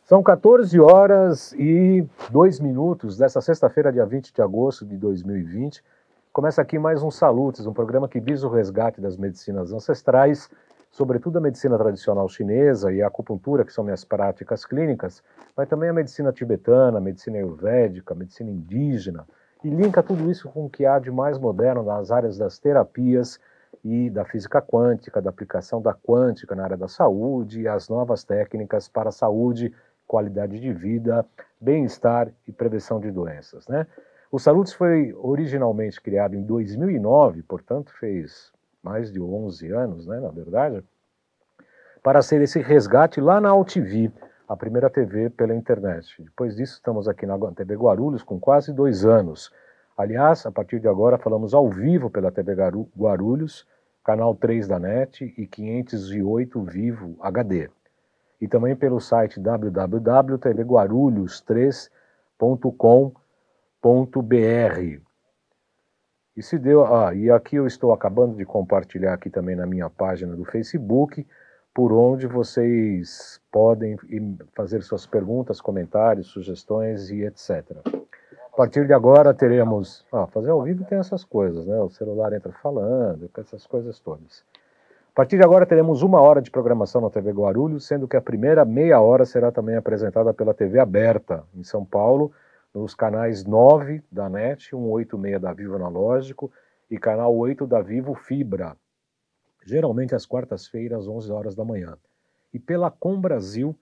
São 14 horas e 2 minutos dessa sexta-feira, dia 20 de agosto de 2020. Começa aqui mais um Salutes, um programa que visa o resgate das medicinas ancestrais, sobretudo a medicina tradicional chinesa e a acupuntura, que são minhas práticas clínicas, mas também a medicina tibetana, a medicina ayurvédica, a medicina indígena, e linka tudo isso com o que há de mais moderno nas áreas das terapias e da física quântica, da aplicação da quântica na área da saúde e as novas técnicas para a saúde, qualidade de vida, bem-estar e prevenção de doenças, né? O Salutes foi originalmente criado em 2009, portanto fez mais de 11 anos, né, na verdade, para ser esse resgate lá na AltV, a primeira TV pela internet. Depois disso estamos aqui na TV Guarulhos com quase 2 anos. Aliás, a partir de agora falamos ao vivo pela TV Guarulhos, canal 3 da NET e 508 Vivo HD. E também pelo site www.tvguarulhos3.com.br. E aqui eu estou acabando de compartilhar aqui também na minha página do Facebook, por onde vocês podem fazer suas perguntas, comentários, sugestões e etc. A partir de agora teremos... fazer ao vivo tem essas coisas, né? O celular entra falando, essas coisas todas. A partir de agora teremos 1 hora de programação na TV Guarulhos, sendo que a primeira meia hora será também apresentada pela TV Aberta, em São Paulo, nos canais 9 da NET, 186 da Vivo Analógico e canal 8 da Vivo Fibra, geralmente às quartas-feiras, às 11 horas da manhã. E pela Com Brasil,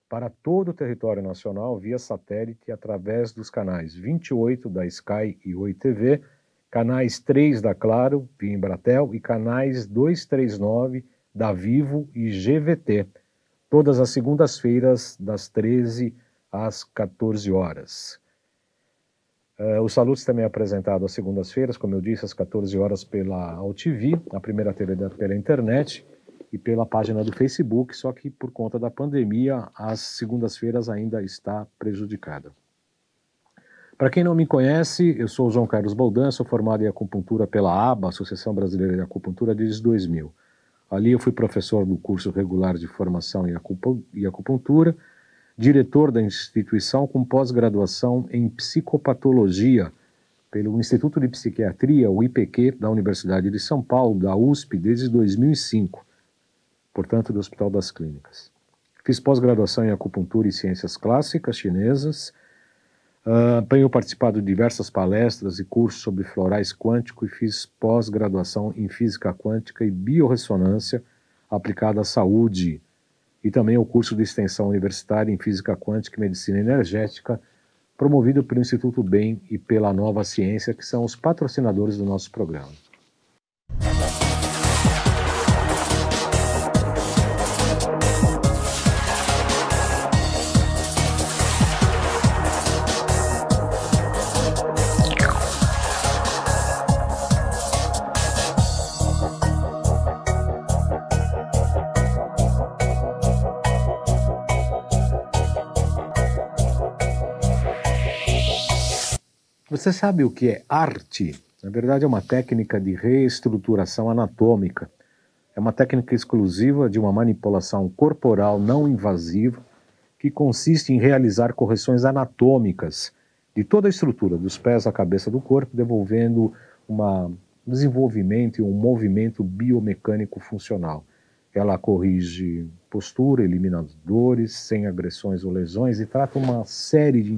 para todo o território nacional, via satélite, através dos canais 28 da Sky e Oi TV, canais 3 da Claro, via Embratel, e canais 239 da Vivo e GVT, todas as segundas-feiras, das 13 às 14 horas. O Salutes também é apresentado às segundas-feiras, como eu disse, às 14 horas pela AltV, a primeira TV pela internet, e pela página do Facebook, só que por conta da pandemia, às segundas-feiras ainda está prejudicada. Para quem não me conhece, eu sou o João Carlos Boldan, sou formado em acupuntura pela ABA, Associação Brasileira de Acupuntura, desde 2000. Ali eu fui professor do curso regular de formação em acupuntura, diretor da instituição com pós-graduação em psicopatologia pelo Instituto de Psiquiatria, o IPQ, da Universidade de São Paulo, da USP, desde 2005, portanto do Hospital das Clínicas. Fiz pós-graduação em acupuntura e ciências clássicas chinesas, tenho participado de diversas palestras e cursos sobre florais quânticos e fiz pós-graduação em física quântica e biorressonância aplicada à saúde, e também o curso de extensão universitária em física quântica e medicina energética, promovido pelo Instituto BEM e pela Nova Ciência, que são os patrocinadores do nosso programa. Você sabe o que é arte? Na verdade é uma técnica de reestruturação anatômica. É uma técnica exclusiva de uma manipulação corporal não invasiva que consiste em realizar correções anatômicas de toda a estrutura, dos pés à cabeça do corpo, devolvendo um desenvolvimento e um movimento biomecânico funcional. Ela corrige postura, elimina dores, sem agressões ou lesões e trata uma série de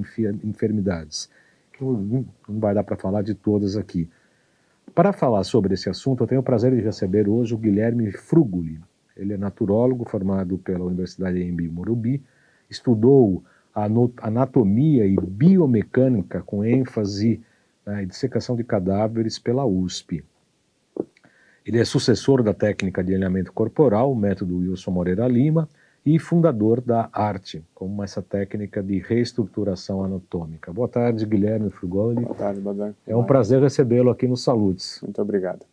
enfermidades. Não vai dar para falar de todas aqui. Para falar sobre esse assunto, eu tenho o prazer de receber hoje o Guilherme Frugoli. Ele é naturólogo formado pela Universidade Anhembi Morumbi, estudou anatomia e biomecânica com ênfase na dissecação de cadáveres pela USP. Ele é sucessor da técnica de alinhamento corporal, o método Wilson Moreira Lima, e fundador da ARTE, como essa técnica de reestruturação anatômica. Boa tarde, Guilherme Frugoli. Boa tarde, Badan. É um prazer recebê-lo aqui no Salutes. Muito obrigado.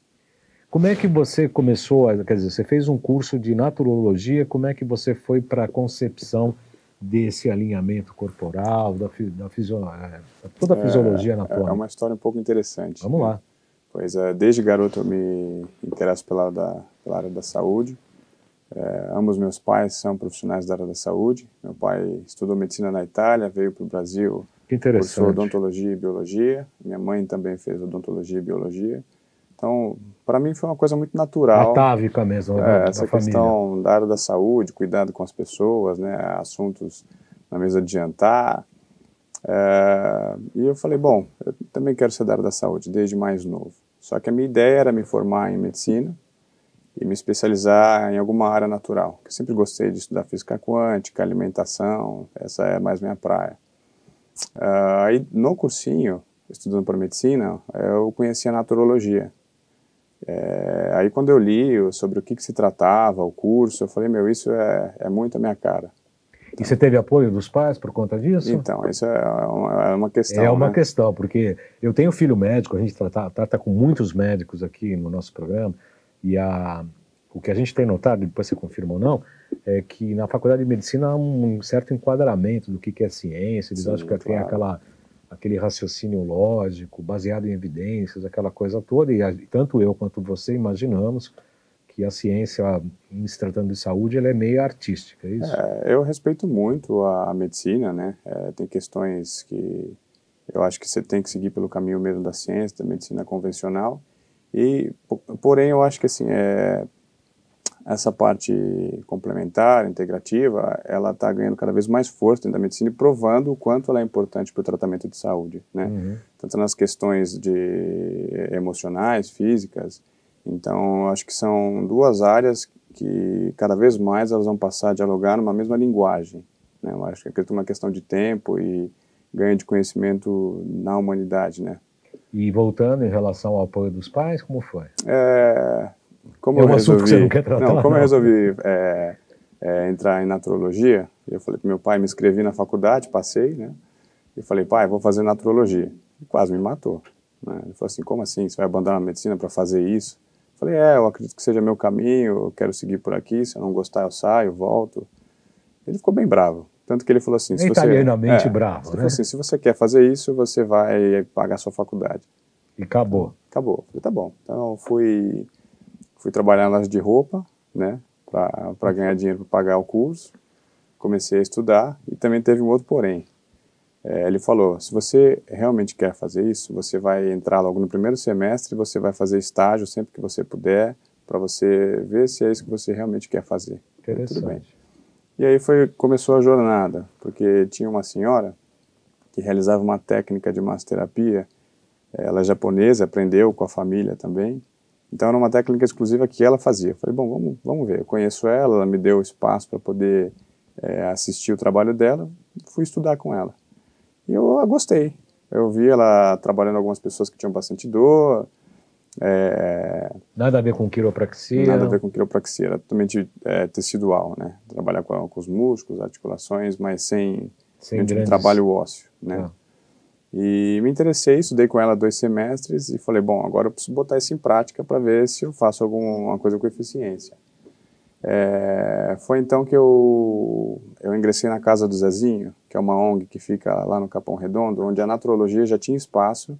Como é que você começou, quer dizer, você fez um curso de naturologia, como é que você foi para a concepção desse alinhamento corporal, toda a fisiologia anatômica? É uma história um pouco interessante. Vamos lá. Pois desde garoto eu me interesso pela área da saúde. Ambos meus pais são profissionais da área da saúde. Meu pai estudou medicina na Itália, veio para o Brasil, cursou odontologia e biologia. Minha mãe também fez odontologia e biologia. Então, para mim foi uma coisa muito natural. Atávica mesmo, da essa família. questão da área da saúde, cuidado com as pessoas, né, assuntos na mesa de jantar. E eu falei, bom, eu também quero ser da área da saúde, desde mais novo. Só que a minha ideia era me formar em medicina e me especializar em alguma área natural. Eu sempre gostei de estudar física quântica, alimentação, essa é mais minha praia. Aí no cursinho, estudando para medicina, eu conheci a naturologia. Aí quando eu li sobre o que se tratava, o curso, eu falei, meu, isso é muito a minha cara. Então, e você teve apoio dos pais por conta disso? Então, isso é uma questão. É uma questão, porque eu tenho filho médico, a gente trata com muitos médicos aqui no nosso programa, e o que a gente tem notado, depois você confirma ou não, é que na faculdade de medicina há um certo enquadramento do que é ciência, eles acham que tem aquele raciocínio lógico, baseado em evidências, aquela coisa toda, e tanto eu quanto você imaginamos que a ciência, em se tratando de saúde, ela é meio artística, é isso? Eu respeito muito a medicina, né? Tem questões que eu acho que você tem que seguir pelo caminho mesmo da ciência, da medicina convencional, porém eu acho que assim, essa parte complementar, integrativa, ela está ganhando cada vez mais força dentro da medicina e provando o quanto ela é importante para o tratamento de saúde, né? Uhum. Tanto nas questões emocionais, físicas. Então, acho que são duas áreas que cada vez mais elas vão passar a dialogar numa mesma linguagem, né? Eu acho que é uma questão de tempo e ganho de conhecimento na humanidade, né? E voltando em relação ao apoio dos pais, como foi? Como eu assunto que você não quer tratar? Como eu resolvi entrar em naturologia, eu falei para meu pai, me inscrevi na faculdade, passei, né? E falei, pai, vou fazer naturologia. E quase me matou, né? Ele falou assim, como assim? Você vai abandonar a medicina para fazer isso? Eu falei, eu acredito que seja meu caminho, eu quero seguir por aqui, se eu não gostar eu saio, volto. Ele ficou bem bravo, tanto que ele falou assim... Italianamente bravo, né? Falou assim, se você quer fazer isso, você vai pagar a sua faculdade. E acabou. Então, acabou. Eu falei, tá bom. Então fui trabalhar na loja de roupa, né, para ganhar dinheiro para pagar o curso. Comecei a estudar e também teve um outro porém. Ele falou, se você realmente quer fazer isso, você vai entrar logo no primeiro semestre, você vai fazer estágio sempre que você puder, para você ver se é isso que você realmente quer fazer. Interessante. Tudo bem. E aí começou a jornada, porque tinha uma senhora que realizava uma técnica de massoterapia, ela é japonesa, aprendeu com a família também, então era uma técnica exclusiva que ela fazia. Eu falei, bom, vamos ver, eu conheço ela me deu espaço para poder assistir o trabalho dela, fui estudar com ela. E eu gostei. Eu vi ela trabalhando algumas pessoas que tinham bastante dor. Nada a ver com quiropraxia? Nada a ver com quiropraxia, era totalmente tecidual, né? Trabalhar com os músculos, articulações, mas sem nenhum trabalho ósseo, né? E me interessei, estudei com ela 2 semestres e falei, bom, agora eu preciso botar isso em prática para ver se eu faço alguma coisa com eficiência. Foi então que eu ingressei na Casa do Zezinho, que é uma ONG que fica lá no Capão Redondo, onde a naturologia já tinha espaço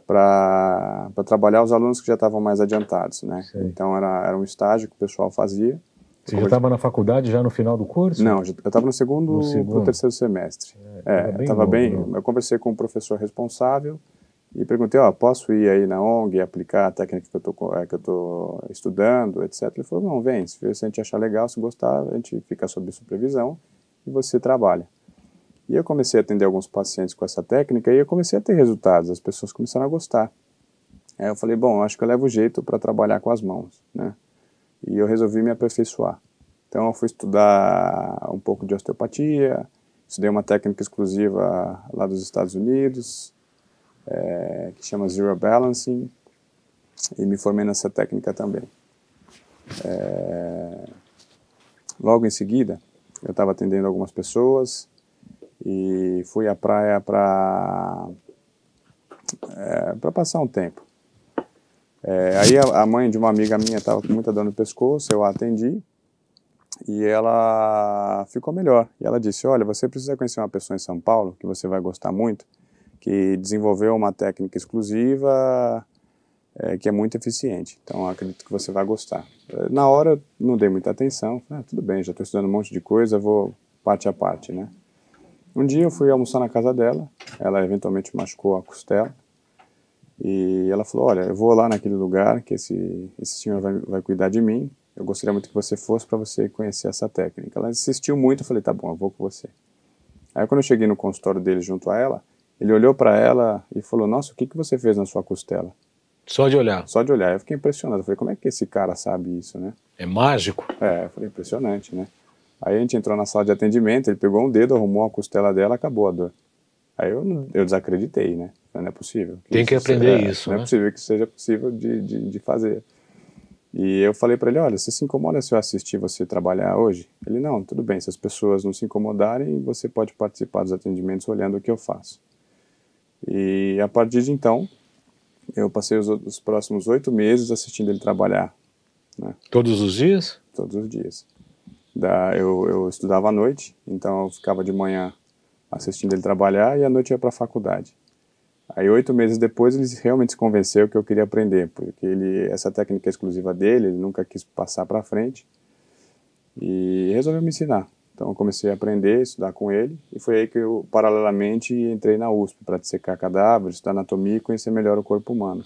para trabalhar os alunos que já estavam mais adiantados, né? Sei. Então era um estágio que o pessoal fazia. Você já estava na faculdade já no final do curso? Não, eu estava no segundo para o terceiro semestre. Estava bem. Eu conversei com o professor responsável e perguntei, posso ir aí na ONG e aplicar a técnica que eu tô estudando, etc. Ele falou, não, vem, se a gente achar legal, se gostar, a gente fica sob supervisão e você trabalha. E eu comecei a atender alguns pacientes com essa técnica e eu comecei a ter resultados, as pessoas começaram a gostar. Aí eu falei, bom, acho que eu levo jeito para trabalhar com as mãos, né? E eu resolvi me aperfeiçoar. Então eu fui estudar um pouco de osteopatia, estudei uma técnica exclusiva lá dos Estados Unidos, que chama Zero Balancing, e me formei nessa técnica também. Logo em seguida, eu estava atendendo algumas pessoas e fui à praia para passar um tempo. Aí a mãe de uma amiga minha estava com muita dor no pescoço, eu a atendi e ela ficou melhor. E ela disse, olha, você precisa conhecer uma pessoa em São Paulo, que você vai gostar muito, que desenvolveu uma técnica exclusiva que é muito eficiente. Então, acredito que você vai gostar. Na hora, eu não dei muita atenção. Falei, tudo bem, já estou estudando um monte de coisa, vou parte a parte, né? Um dia eu fui almoçar na casa dela, ela eventualmente machucou a costela, e ela falou, olha, eu vou lá naquele lugar que esse senhor vai cuidar de mim, eu gostaria muito que você fosse para você conhecer essa técnica. Ela insistiu muito, eu falei, tá bom, eu vou com você. Aí quando eu cheguei no consultório dele junto a ela, ele olhou para ela e falou, nossa, o que você fez na sua costela? Só de olhar? Só de olhar. Eu fiquei impressionado, eu falei, como é que esse cara sabe isso, né? É mágico? Eu falei, impressionante, né? Aí a gente entrou na sala de atendimento, ele pegou um dedo, arrumou a costela dela, acabou a dor. Aí eu desacreditei, né? Não é possível. Tem que aprender isso, né? Não é possível que seja possível de fazer. E eu falei para ele, olha, você se incomoda se eu assistir você trabalhar hoje? Ele, não, tudo bem, se as pessoas não se incomodarem, você pode participar dos atendimentos olhando o que eu faço. E a partir de então, eu passei os próximos 8 meses assistindo ele trabalhar. Né? Todos os dias? Todos os dias. Eu estudava à noite, então eu ficava de manhã assistindo ele trabalhar e à noite eu ia para a faculdade. Aí 8 meses depois ele realmente se convenceu que eu queria aprender, porque essa técnica é exclusiva dele, ele nunca quis passar para frente e resolveu me ensinar. Então eu comecei a aprender, estudar com ele e foi aí que eu paralelamente entrei na USP para dissecar cadáveres, estudar anatomia e conhecer melhor o corpo humano.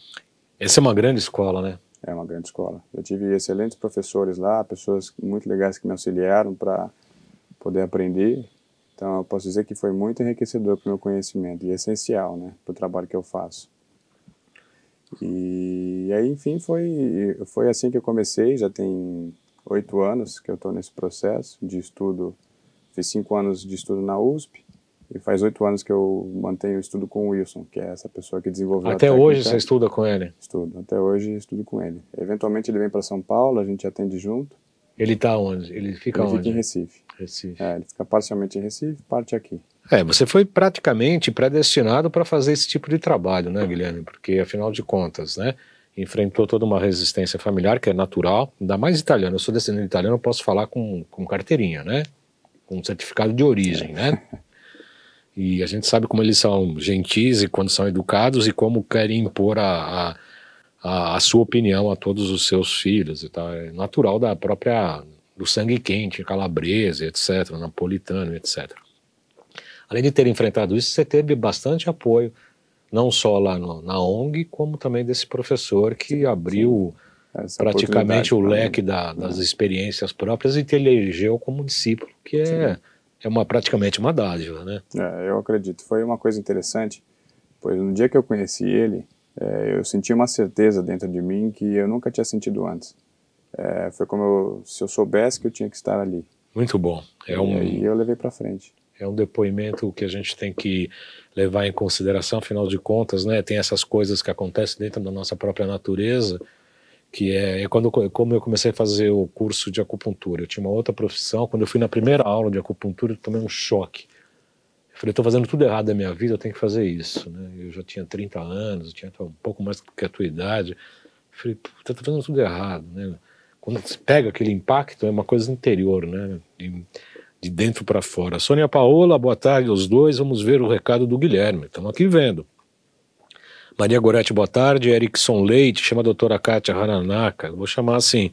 Essa é uma grande escola, né? É uma grande escola. Eu tive excelentes professores lá, pessoas muito legais que me auxiliaram para poder aprender. Então, eu posso dizer que foi muito enriquecedor para o meu conhecimento e essencial, né, para o trabalho que eu faço. E aí, enfim, foi assim que eu comecei. Já tem 8 anos que eu estou nesse processo de estudo. Fiz 5 anos de estudo na USP e faz 8 anos que eu mantenho o estudo com o Wilson, que é essa pessoa que desenvolveu a técnica. Até hoje você estuda com ele? Estudo, até hoje estudo com ele. Eventualmente ele vem para São Paulo, a gente atende junto. Ele está onde? Ele fica onde? Ele fica em Recife. Recife. Ele fica parcialmente em Recife, parte aqui. Você foi praticamente predestinado para fazer esse tipo de trabalho, né, Guilherme? Porque, afinal de contas, né, enfrentou toda uma resistência familiar, que é natural, ainda mais italiano. Eu sou descendente de italiano, eu posso falar com carteirinha, né? Com certificado de origem, né? E a gente sabe como eles são gentis e quando são educados e como querem impor a sua opinião a todos os seus filhos e tal. É natural do sangue quente, calabrese, etc., napolitano, etc. Além de ter enfrentado isso, você teve bastante apoio, não só lá na ONG, como também desse professor que abriu praticamente o leque das experiências próprias e te elegeu como discípulo, que é praticamente uma dádiva, né? Eu acredito. Foi uma coisa interessante, pois no dia que eu conheci ele, eu senti uma certeza dentro de mim que eu nunca tinha sentido antes. Foi como se eu soubesse que eu tinha que estar ali. Muito bom. E aí eu levei para frente. É um depoimento que a gente tem que levar em consideração, afinal de contas, né? Tem essas coisas que acontecem dentro da nossa própria natureza, que como eu comecei a fazer o curso de acupuntura. Eu tinha uma outra profissão, quando eu fui na primeira aula de acupuntura, eu tomei um choque. Eu falei, estou fazendo tudo errado na minha vida, eu tenho que fazer isso, né? Eu já tinha 30 anos, eu tinha um pouco mais que a tua idade. Eu falei, puta, estou fazendo tudo errado, né? Quando você pega aquele impacto, é uma coisa interior, né? De dentro para fora. Sônia Paola, boa tarde aos dois. Vamos ver o recado do Guilherme. Estamos aqui vendo. Maria Goretti, boa tarde. Erickson Leite, chama a doutora Kátia Haranaka. Vou chamar assim,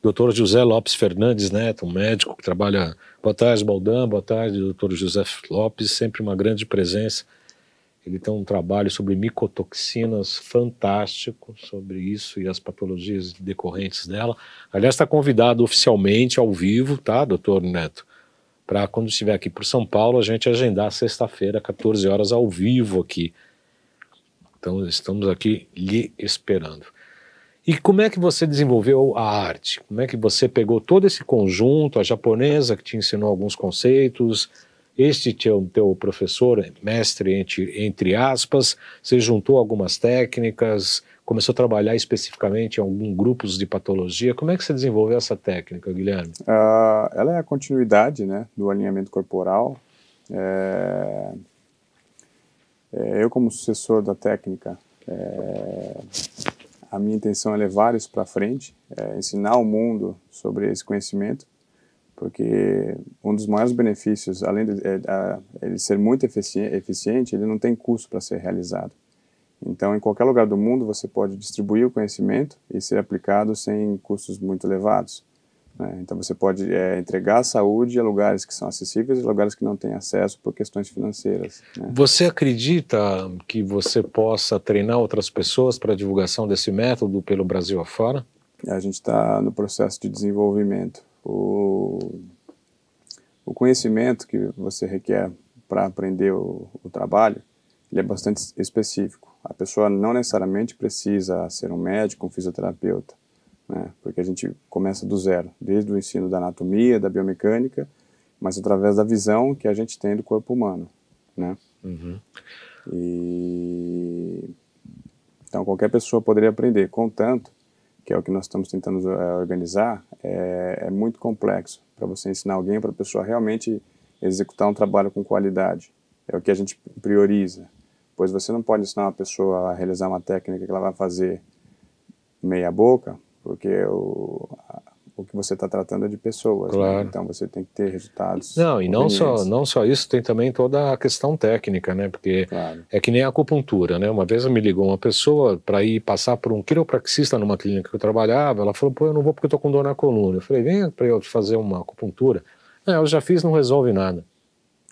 doutor José Lopes Fernandes Neto, um médico que trabalha. Boa tarde, Baldan. Boa tarde, doutor José Lopes. Sempre uma grande presença. Ele tem um trabalho sobre micotoxinas fantástico, sobre isso e as patologias decorrentes dela. Aliás, está convidado oficialmente ao vivo, tá, doutor Neto? Para quando estiver aqui por São Paulo, a gente agendar sexta-feira, 14 horas, ao vivo aqui. Então, estamos aqui lhe esperando. E como é que você desenvolveu a arte? Como é que você pegou todo esse conjunto, a japonesa que te ensinou alguns conceitos, este teu professor, mestre entre aspas, você juntou algumas técnicas, começou a trabalhar especificamente em alguns grupos de patologia. Como é que você desenvolveu essa técnica, Guilherme? Ela é a continuidade, né, do alinhamento corporal. Eu, como sucessor da técnica, a minha intenção é levar isso para frente, ensinar o mundo sobre esse conhecimento, porque um dos maiores benefícios, além de ele ser muito eficiente, ele não tem custo para ser realizado. Então, em qualquer lugar do mundo, você pode distribuir o conhecimento e ser aplicado sem custos muito elevados, né? Então, você pode entregar a saúde a lugares que são acessíveis e lugares que não têm acesso por questões financeiras, né? Você acredita que você possa treinar outras pessoas para a divulgação desse método pelo Brasil afora? A gente está no processo de desenvolvimento. O conhecimento que você requer para aprender o trabalho, ele é bastante específico. A pessoa não necessariamente precisa ser um médico, um fisioterapeuta, né? Porque a gente começa do zero, desde o ensino da anatomia, da biomecânica, mas através da visão que a gente tem do corpo humano, né? Uhum. Então qualquer pessoa poderia aprender, contanto que é o que nós estamos tentando organizar, é muito complexo para você ensinar alguém, para a pessoa realmente executar um trabalho com qualidade. É o que a gente prioriza, pois você não pode ensinar uma pessoa a realizar uma técnica que ela vai fazer meia boca, porque o que você está tratando é de pessoas, claro, né? Então você tem que ter resultados. Não, e não só isso, tem também toda a questão técnica, né? Porque claro, é que nem a acupuntura, né? Uma vez me ligou uma pessoa para ir passar por um quiropraxista numa clínica que eu trabalhava, ela falou, pô, eu não vou porque eu tô com dor na coluna. Eu falei, vem para eu te fazer uma acupuntura. Eu já fiz, não resolve nada.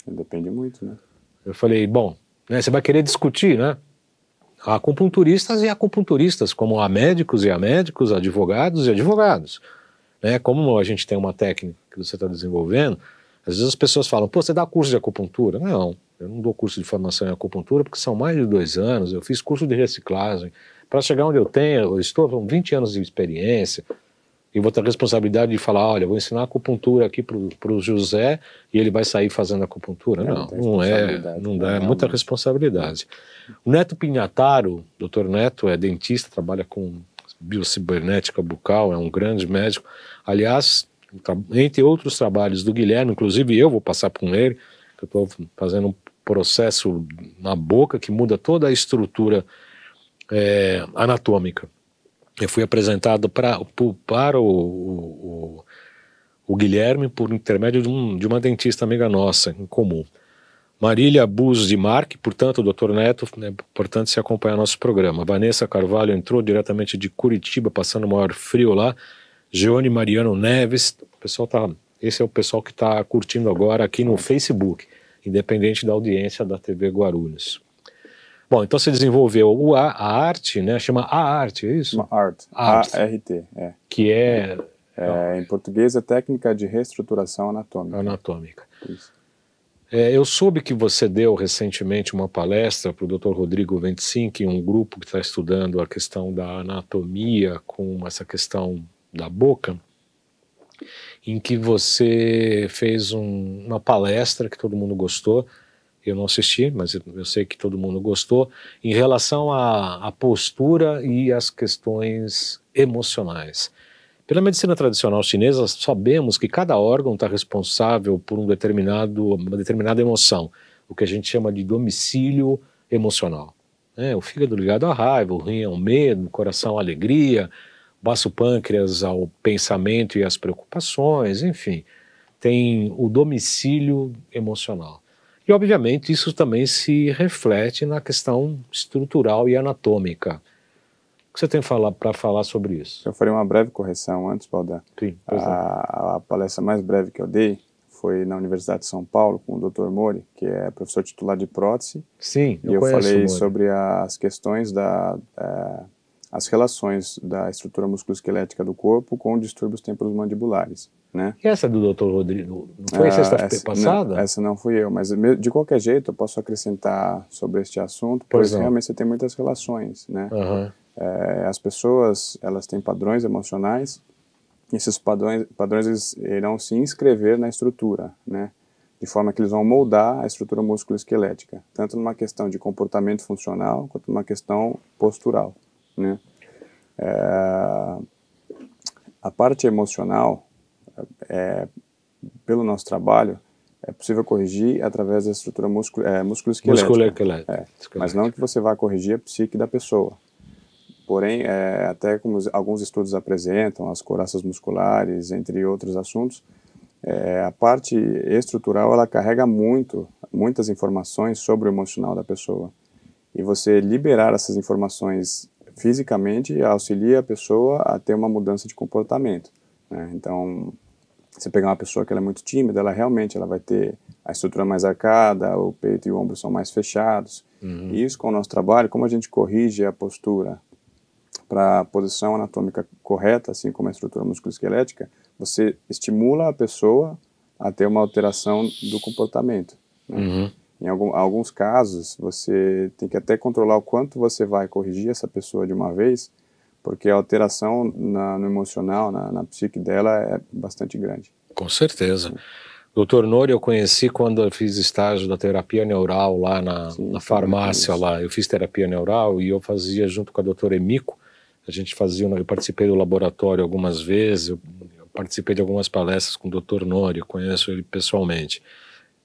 Depende muito, né? Eu falei, bom, né, você vai querer discutir, né? Há acupunturistas e acupunturistas, como há médicos e há médicos, advogados e advogados. Né? Como a gente tem uma técnica que você está desenvolvendo, às vezes as pessoas falam, pô, você dá curso de acupuntura? Não, eu não dou curso de formação em acupuntura porque são mais de 2 anos, eu fiz curso de reciclagem. Para chegar onde eu estou com 20 anos de experiência, e vou ter a responsabilidade de falar, olha, vou ensinar acupuntura aqui para o José e ele vai sair fazendo acupuntura. Não dá, é muita responsabilidade. O Neto Pignataro, doutor Neto, é dentista, trabalha com biocibernética bucal, é um grande médico. Aliás, entre outros trabalhos do Guilherme, inclusive eu vou passar por ele, que eu estou fazendo um processo na boca que muda toda a estrutura anatômica. Eu fui apresentado para o Guilherme por intermédio de uma dentista amiga nossa, em comum. Marília Bus de Marque, portanto, o Dr. Neto, é importante se acompanhar nosso programa. Vanessa Carvalho entrou diretamente de Curitiba, passando o maior frio lá. Geone Mariano Neves, esse é o pessoal que está curtindo agora aqui no Facebook, independente da audiência da TV Guarulhos. Bom, então você desenvolveu a arte, né? Chama A Arte, é isso? A-R-T, que é... em português é técnica de reestruturação anatômica. Isso. Eu soube que você deu recentemente uma palestra para o Dr. Rodrigo Ventsink, um grupo que está estudando a questão da anatomia com essa questão da boca, em que você fez uma palestra que todo mundo gostou. Eu não assisti, mas eu sei que todo mundo gostou, em relação à postura e às questões emocionais. Pela medicina tradicional chinesa, sabemos que cada órgão está responsável por uma determinada emoção, o que a gente chama de domicílio emocional. O fígado ligado à raiva, o rim ao medo, o coração à alegria, o baço pâncreas ao pensamento e às preocupações, enfim, tem o domicílio emocional. E, obviamente, isso também se reflete na questão estrutural e anatômica. O que você tem para falar sobre isso? Eu farei uma breve correção antes, Baldan. Sim, a palestra mais breve que eu dei foi na Universidade de São Paulo, com o Dr. Mori, que é professor titular de prótese. Sim, eu falei sobre as questões as relações da estrutura musculoesquelética do corpo com distúrbios temporomandibulares, né? E essa do Dr. Rodrigo? Não foi sexta-feira passada? Essa não fui eu, mas de qualquer jeito eu posso acrescentar sobre este assunto, pois realmente você tem muitas relações, né? Uhum. As pessoas, elas têm padrões emocionais, e esses padrões eles irão se inscrever na estrutura, né? De forma que eles vão moldar a estrutura musculoesquelética, tanto numa questão de comportamento funcional, quanto numa questão postural, né? A parte emocional, pelo nosso trabalho, é possível corrigir através da estrutura musculoesquelética. Mas não que você vá corrigir a psique da pessoa. Porém, até como alguns estudos apresentam, as couraças musculares, entre outros assuntos, a parte estrutural ela carrega muitas informações sobre o emocional da pessoa. e você liberar essas informações fisicamente auxilia a pessoa a ter uma mudança de comportamento, né? Então, você pegar uma pessoa que ela é muito tímida, ela realmente vai ter a estrutura mais arcada, o peito e o ombro são mais fechados. E isso, com o nosso trabalho, como a gente corrige a postura para a posição anatômica correta, assim como a estrutura musculoesquelética, você estimula a pessoa a ter uma alteração do comportamento, né? Em alguns casos, você tem que até controlar o quanto você vai corrigir essa pessoa de uma vez, porque a alteração no emocional, na psique dela é bastante grande. Com certeza. Doutor Nori, eu conheci quando eu fiz estágio da terapia neural lá na farmácia lá. Eu fiz terapia neural e eu fazia junto com a doutora Emiko. A gente fazia, eu participei do laboratório algumas vezes, eu participei de algumas palestras com o doutor Nori, eu conheço ele pessoalmente.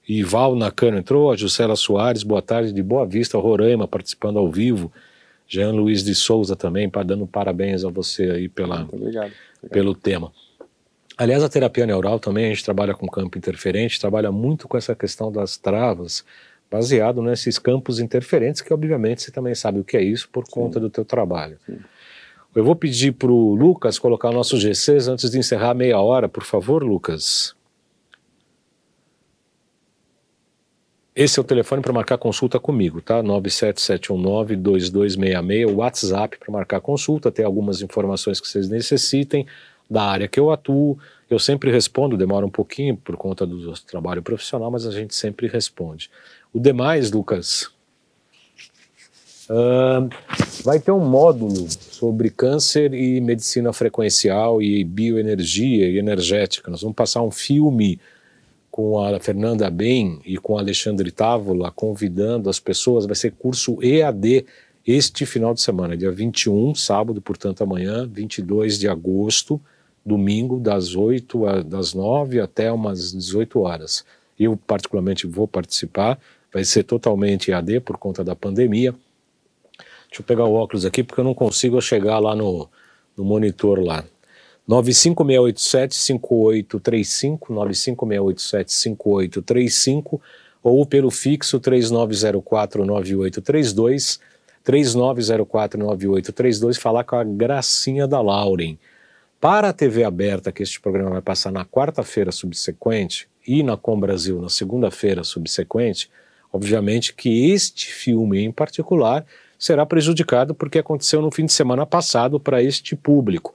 E Val Nakano entrou, a Juscela Soares, boa tarde, de Boa Vista, Roraima, participando ao vivo. Jean Luiz de Souza também, dando parabéns a você aí pelo tema. Aliás, a terapia neural também, a gente trabalha com campo interferente, trabalha muito com essa questão das travas, baseado nesses campos interferentes, que obviamente você também sabe o que é isso por conta do teu trabalho. Eu vou pedir para o Lucas colocar nossos GCs antes de encerrar meia hora, por favor, Lucas. Esse é o telefone para marcar consulta comigo, tá? 97719-2266, o WhatsApp para marcar consulta, tem algumas informações que vocês necessitem da área que eu atuo. Eu sempre respondo, demora um pouquinho por conta do trabalho profissional, mas a gente sempre responde. O demais, Lucas, vai ter um módulo sobre câncer e medicina frequencial e bioenergia e energética. Nós vamos passar um filme com a Fernanda Ben e com o Alexandre Távola, convidando as pessoas. Vai ser curso EAD este final de semana, dia 21, sábado, portanto amanhã, 22 de agosto, domingo, das 9 até umas 18 horas. Eu particularmente vou participar, vai ser totalmente EAD por conta da pandemia. Deixa eu pegar o óculos aqui porque eu não consigo chegar lá no monitor lá. 95687-5835, 95687-5835, ou pelo fixo 3904-9832, 3904-9832, falar com a Gracinha da Lauren. Para a TV aberta, que este programa vai passar na quarta-feira subsequente, e na Com Brasil na segunda-feira subsequente, obviamente que este filme em particular será prejudicado porque aconteceu no fim de semana passado para este público.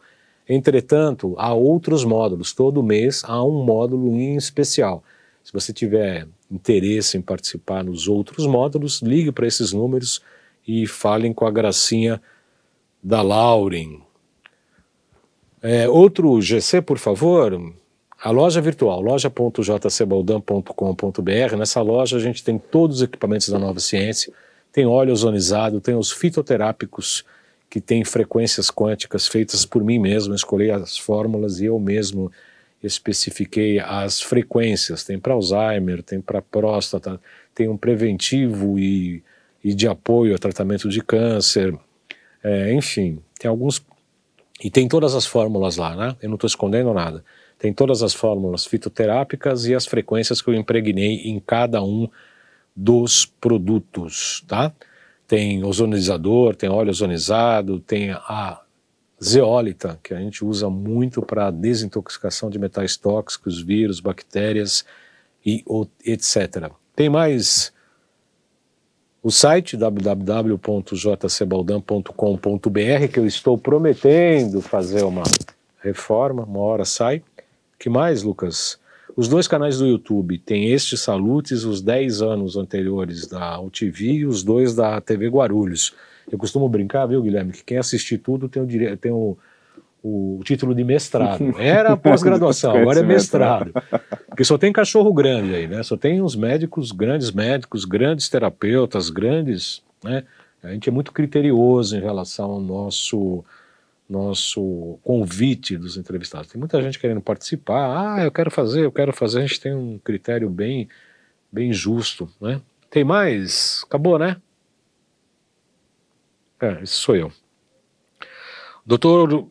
Entretanto, há outros módulos, todo mês há um módulo em especial. Se você tiver interesse em participar nos outros módulos, ligue para esses números e falem com a Gracinha da Lauren. Outro GC, por favor, a loja virtual, loja.jcbaldan.com.br. Nessa loja a gente tem todos os equipamentos da Nova Ciência, tem óleo ozonizado, tem os fitoterápicos, que tem frequências quânticas feitas por mim mesmo, eu escolhi as fórmulas e eu mesmo especifiquei as frequências, tem para Alzheimer, tem para próstata, tem um preventivo e de apoio a tratamento de câncer, enfim, tem alguns, e tem todas as fórmulas lá, né? Eu não estou escondendo nada, tem todas as fórmulas fitoterápicas e as frequências que eu impregnei em cada um dos produtos, tá? Tem ozonizador, tem óleo ozonizado, tem a zeólita, que a gente usa muito para desintoxicação de metais tóxicos, vírus, bactérias e etc. Tem mais o site www.jcbaldan.com.br, que eu estou prometendo fazer uma reforma, uma hora sai. Que mais, Lucas? Os dois canais do YouTube, tem este Salutes, os 10 anos anteriores da UTV e os 2 da TV Guarulhos. Eu costumo brincar, viu, Guilherme, que quem assistir tudo tem o título de mestrado. Era pós-graduação, agora é mestrado. Porque só tem cachorro grande aí, né? Só tem uns médicos, grandes terapeutas, grandes, né? A gente é muito criterioso em relação ao nosso convite dos entrevistados. Tem muita gente querendo participar, eu quero fazer, a gente tem um critério bem justo, né? Tem mais? Acabou, né? Esse sou eu. Doutor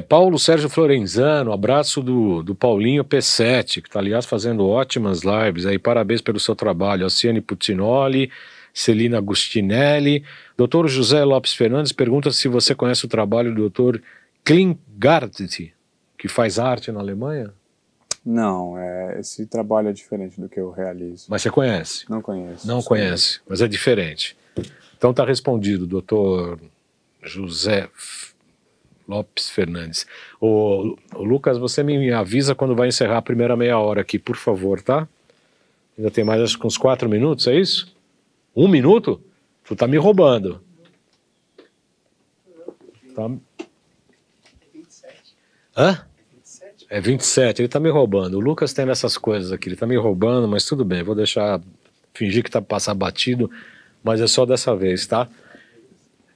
Paulo Sérgio Florenzano, abraço do Paulinho P7, que está, aliás, fazendo ótimas lives aí, parabéns pelo seu trabalho. A Ciane Puccinoli, Celina Agustinelli. Dr. José Lopes Fernandes pergunta se você conhece o trabalho do Dr. Klingart, que faz arte na Alemanha. Não, esse trabalho é diferente do que eu realizo. Mas você conhece? Não conheço. Não conhece, mas é diferente. Então está respondido, Dr. José Lopes Fernandes. Ô, Lucas, você me avisa quando vai encerrar a primeira meia hora aqui, por favor, tá? Ainda tem mais, acho que uns 4 minutos, é isso? 1 minuto? Tu tá me roubando. Tá... 27. Hã? 27. É 27, ele tá me roubando. O Lucas tem dessas coisas aqui, ele tá me roubando, mas tudo bem, vou deixar, fingir que tá passar batido, mas é só dessa vez, tá?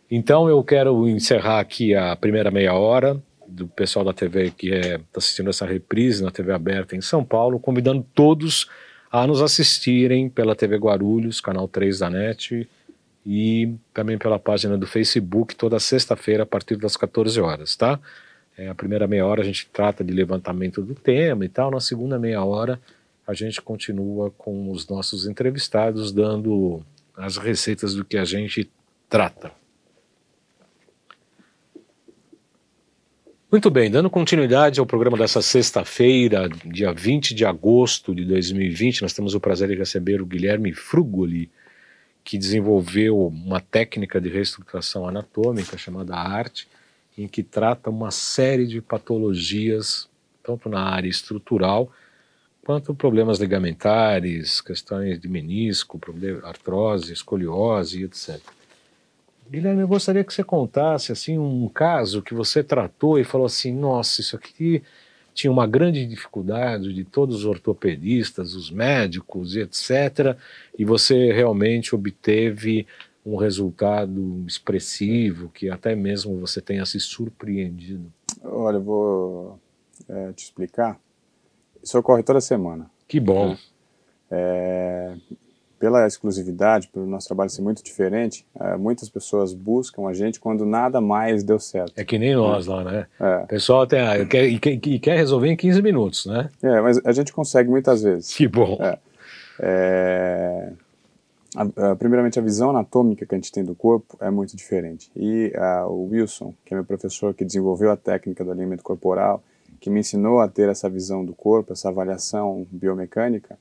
Então eu quero encerrar aqui a primeira meia hora do pessoal da TV que está assistindo essa reprise na TV aberta em São Paulo, convidando todos a nos assistirem pela TV Guarulhos, canal 3 da NET, e também pela página do Facebook, toda sexta-feira a partir das 14 horas, tá? A primeira meia hora a gente trata de levantamento do tema e tal, na segunda meia hora a gente continua com os nossos entrevistados dando as receitas do que a gente trata. Muito bem, dando continuidade ao programa dessa sexta-feira, dia 20 de agosto de 2020, nós temos o prazer de receber o Guilherme Frugoli, que desenvolveu uma técnica de reestruturação anatômica chamada ART, em que trata uma série de patologias, tanto na área estrutural, quanto problemas ligamentares, questões de menisco, artrose, escoliose, etc. Guilherme, eu gostaria que você contasse assim, um caso que você tratou e falou assim, nossa, isso aqui tinha uma grande dificuldade de todos os ortopedistas, os médicos e etc. E você realmente obteve um resultado expressivo, que até mesmo você tenha se surpreendido. Olha, eu vou te explicar. Isso ocorre toda semana. Que bom. Pela exclusividade, pelo nosso trabalho ser muito diferente, muitas pessoas buscam a gente quando nada mais deu certo. É que nem nós lá, né? O pessoal quer resolver em 15 minutos, né? Mas a gente consegue muitas vezes. Que bom. Primeiramente, a visão anatômica que a gente tem do corpo é muito diferente. E o Wilson, que é meu professor que desenvolveu a técnica do alinhamento corporal, que me ensinou a ter essa visão do corpo, essa avaliação biomecânica,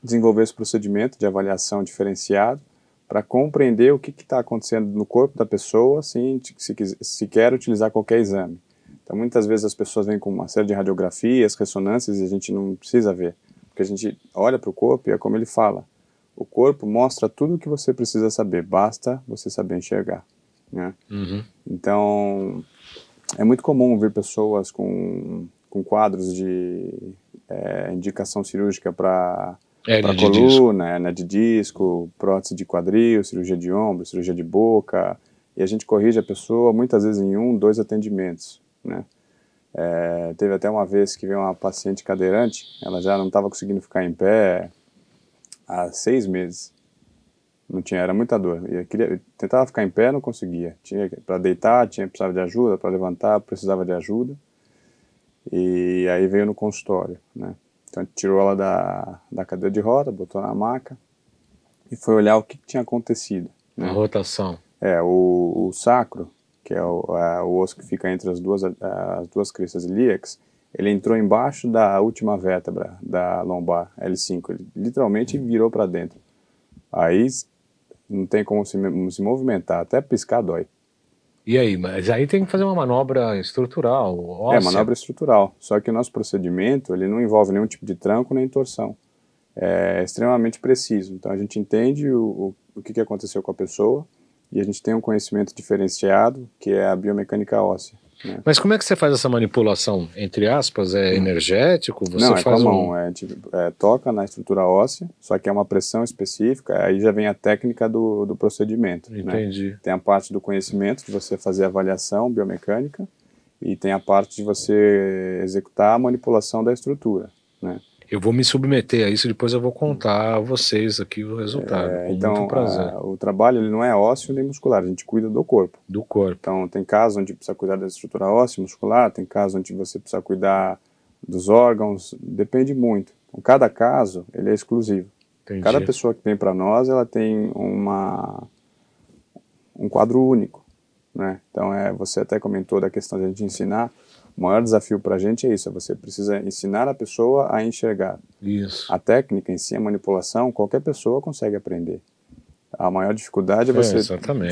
desenvolver esse procedimento de avaliação diferenciado para compreender o que está acontecendo no corpo da pessoa, assim, se quer utilizar qualquer exame. Então, muitas vezes as pessoas vêm com uma série de radiografias, ressonâncias, e a gente não precisa ver, porque a gente olha para o corpo e é como ele fala, o corpo mostra tudo o que você precisa saber, basta você saber enxergar, né? Uhum. Então, é muito comum ver pessoas com quadros de indicação cirúrgica para coluna, hernia de disco, prótese de quadril, cirurgia de ombro, cirurgia de boca, e a gente corrige a pessoa muitas vezes em 1, 2 atendimentos, né? Teve até uma vez que veio uma paciente cadeirante, ela já não estava conseguindo ficar em pé há 6 meses, era muita dor, tentava ficar em pé, não conseguia, para deitar, precisava de ajuda, para levantar, precisava de ajuda. E aí veio no consultório, né? Então a gente tirou ela da cadeira de roda, botou na maca e foi olhar o que tinha acontecido, né? A rotação. O sacro, que é o osso que fica entre as duas cristas ilíacas, ele entrou embaixo da última vértebra da lombar, L5, ele literalmente virou para dentro. Aí não tem como se movimentar, até piscar dói. E aí? Mas aí tem que fazer uma manobra estrutural, óssea. Manobra estrutural. Só que o nosso procedimento, ele não envolve nenhum tipo de tranco nem torção. É extremamente preciso. Então a gente entende o que aconteceu com a pessoa e a gente tem um conhecimento diferenciado, que é a biomecânica óssea, né? Mas como é que você faz essa manipulação? Entre aspas, é energético? Você não, faz com a mão. Toca na estrutura óssea, só que é uma pressão específica, aí já vem a técnica do procedimento. Entendi. Né? Tem a parte do conhecimento, de você fazer a avaliação biomecânica, e tem a parte de você executar a manipulação da estrutura, né? Eu vou me submeter a isso, depois eu vou contar a vocês aqui o resultado, com então, muito prazer. O trabalho ele não é ósseo nem muscular, a gente cuida do corpo. Do corpo. Então, tem casos onde precisa cuidar da estrutura óssea, muscular, tem casos onde você precisa cuidar dos órgãos, depende muito, Então, cada caso, ele é exclusivo. Entendi. Cada pessoa que vem para nós, ela tem um quadro único, né? Então, você até comentou da questão de a gente ensinar. O maior desafio para a gente é isso, você precisa ensinar a pessoa a enxergar. Isso. A técnica em si, a manipulação, qualquer pessoa consegue aprender. A maior dificuldade é você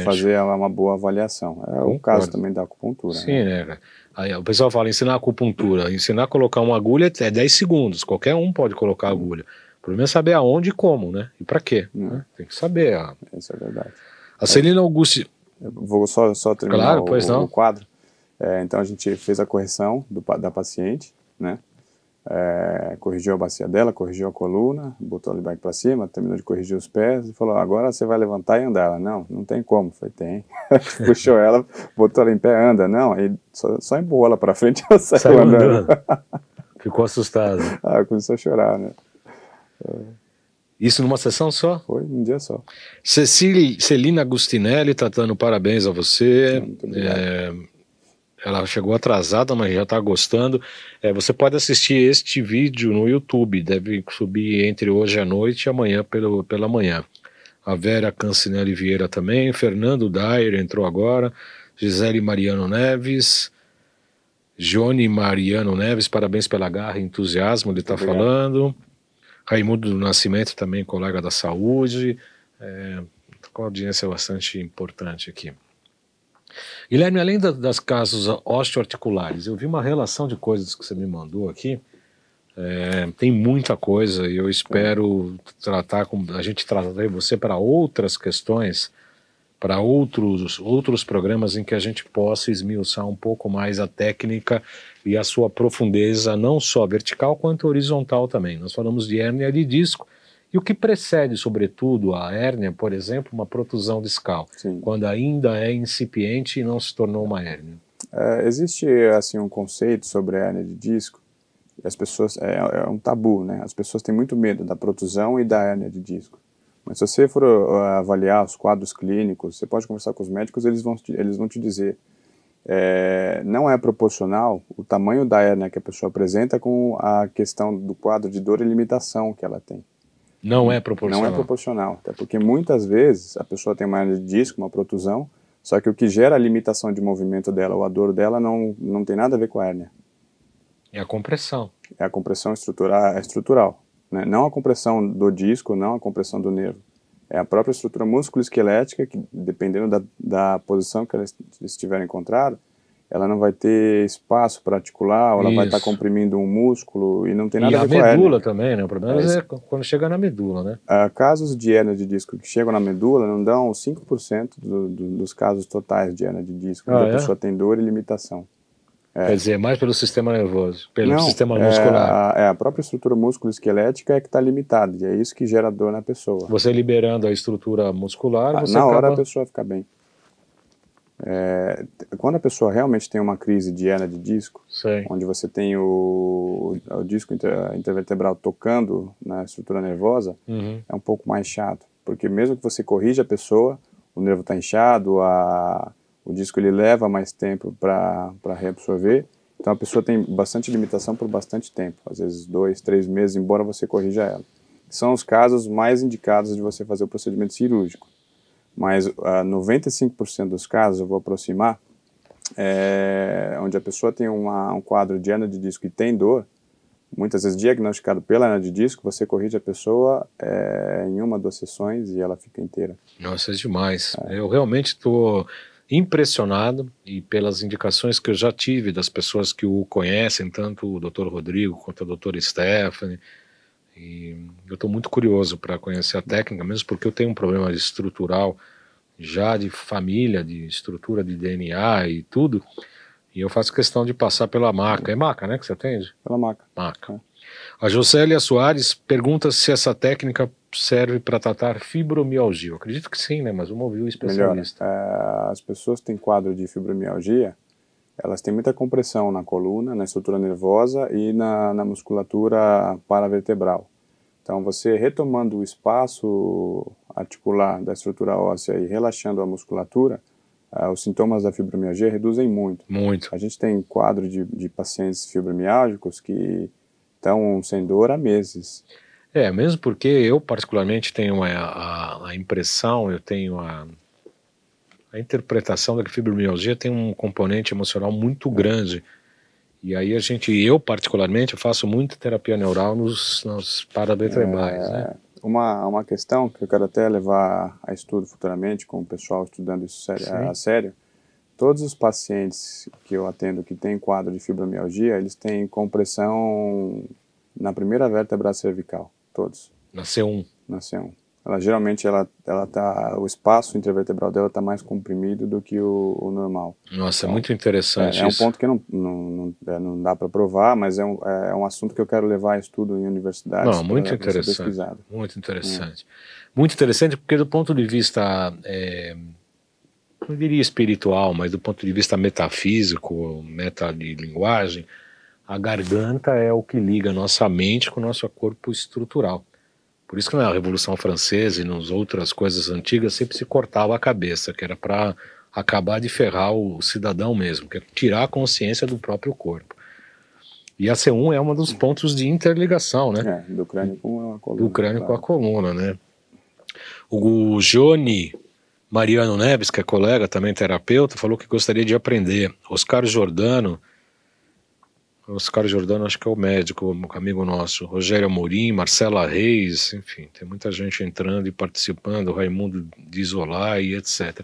fazer uma boa avaliação. É o caso também da acupuntura. Sim, né? Aí, o pessoal fala ensinar acupuntura. Ensinar a colocar uma agulha é 10 segundos. Qualquer um pode colocar a agulha. O problema é saber aonde e como, né? E para quê. Né? Tem que saber. Isso é verdade. A Celina Augusti... Eu vou só terminar o quadro. Então a gente fez a correção da paciente, né? Corrigiu a bacia dela, corrigiu a coluna, botou a back para cima, terminou de corrigir os pés e falou, agora você vai levantar e andar. Ela, não tem como. Eu falei, tem. Puxou ela, botou ela em pé, anda. Não, aí só empurrou ela para frente e ela saiu andando. Ficou assustada. Começou a chorar, né? Isso numa sessão só? Foi, um dia só. Celina Agustinelli tá dando parabéns a você. Muito obrigado. Ela chegou atrasada, mas já está gostando. Você pode assistir este vídeo no YouTube, deve subir entre hoje à noite e amanhã pela manhã. A Vera Cancinelli Vieira também, Fernando Dyer entrou agora, Gisele Mariano Neves, Johnny Mariano Neves, parabéns pela garra e entusiasmo, ele está falando. Raimundo do Nascimento também, colega da saúde, com audiência bastante importante aqui. Guilherme, além das casos osteoarticulares, eu vi uma relação de coisas que você me mandou aqui, tem muita coisa e eu espero a gente tratar você para outras questões, para outros programas em que a gente possa esmiuçar um pouco mais a técnica e a sua profundeza, não só vertical quanto horizontal também. Nós falamos de hérnia de disco, e o que precede, sobretudo, a hérnia, por exemplo, uma protusão discal, quando ainda é incipiente e não se tornou uma hérnia? Existe assim um conceito sobre a hérnia de disco, e as pessoas, é um tabu, né? As pessoas têm muito medo da protusão e da hérnia de disco. Mas se você for avaliar os quadros clínicos, você pode conversar com os médicos, eles vão te dizer, não é proporcional o tamanho da hérnia que a pessoa apresenta com a questão do quadro de dor e limitação que ela tem. Não é proporcional. Não é proporcional, até porque muitas vezes a pessoa tem uma hérnia de disco, uma protusão, só que o que gera a limitação de movimento dela ou a dor dela não tem nada a ver com a hérnia. É a compressão. É a compressão estrutural, né? Não a compressão do disco, não a compressão do nervo. É a própria estrutura musculoesquelética que, dependendo da posição que ela estiver encontrada, ela não vai ter espaço para articular, ou ela vai estar comprimindo um músculo e não tem nada a ver com a hérnia. E a medula também, né? O problema é quando chega na medula, né? Casos de hérnia de disco que chegam na medula não dão 5% dos casos totais de hérnia de disco, onde a pessoa tem dor e limitação. Quer dizer, mais pelo sistema nervoso, pelo sistema muscular. A própria estrutura musculoesquelética que está limitada, e é isso que gera dor na pessoa. Você liberando a estrutura muscular, você na hora a pessoa fica bem. Quando a pessoa realmente tem uma crise de hérnia de disco, onde você tem o disco intervertebral tocando na estrutura nervosa, é um pouco mais chato, porque mesmo que você corrija a pessoa, o nervo está inchado, o disco ele leva mais tempo para reabsorver, então a pessoa tem bastante limitação por bastante tempo, às vezes 2, 3 meses, embora você corrija ela. São os casos mais indicados de você fazer o procedimento cirúrgico. Mas 95% dos casos, eu vou aproximar, onde a pessoa tem um quadro de hérnia de disco e tem dor, muitas vezes diagnosticado pela hérnia de disco, você corrige a pessoa em 1, 2 sessões e ela fica inteira. Nossa, é demais. Eu realmente estou impressionado, e pelas indicações que eu já tive das pessoas que o conhecem, tanto o Dr. Rodrigo quanto a doutora Stephanie, e eu estou muito curioso para conhecer a técnica, mesmo porque eu tenho um problema estrutural, já de família, de estrutura de DNA e tudo, e eu faço questão de passar pela maca. É maca, né, que você atende? Pela maca. Maca. A Jocélia Soares pergunta se essa técnica serve para tratar fibromialgia. Eu acredito que sim, né, mas vamos ouvir o especialista. As pessoas que têm quadro de fibromialgia, elas têm muita compressão na coluna, na estrutura nervosa e na musculatura paravertebral. Então, você retomando o espaço articular da estrutura óssea e relaxando a musculatura, os sintomas da fibromialgia reduzem muito. Muito. A gente tem quadro de pacientes fibromialgicos que estão sem dor há meses. Mesmo porque eu particularmente tenho a impressão, eu tenho a interpretação da que a fibromialgia tem um componente emocional muito grande. E aí eu particularmente faço muita terapia neural nos paravertebrais, né? Uma questão que eu quero até levar a estudo futuramente, com o pessoal estudando isso a sério, todos os pacientes que eu atendo que têm quadro de fibromialgia, eles têm compressão na primeira vértebra cervical, todos. Na C1? Na C1. Geralmente o espaço intervertebral dela está mais comprimido do que o normal. Nossa, então, é muito interessante isso. É um ponto que não dá para provar, mas é um assunto que eu quero levar a estudo em universidades. Não, muito interessante. Muito interessante. Muito interessante porque do ponto de vista, não diria espiritual, mas do ponto de vista metafísico, meta de linguagem, a garganta é o que liga a nossa mente com o nosso corpo estrutural. Por isso que na Revolução Francesa e nas outras coisas antigas sempre se cortava a cabeça, que era para acabar de ferrar o cidadão mesmo, que é tirar a consciência do próprio corpo. E a C1 é um dos pontos de interligação, né? Do crânio com a coluna. Do crânio com a coluna, né? O Johnny Mariano Neves, que é colega, também terapeuta, falou que gostaria de aprender. Oscar Giordano acho que é o médico, um amigo nosso, Rogério Amorim, Marcela Reis, enfim, tem muita gente entrando e participando, Raimundo de Isolá e etc.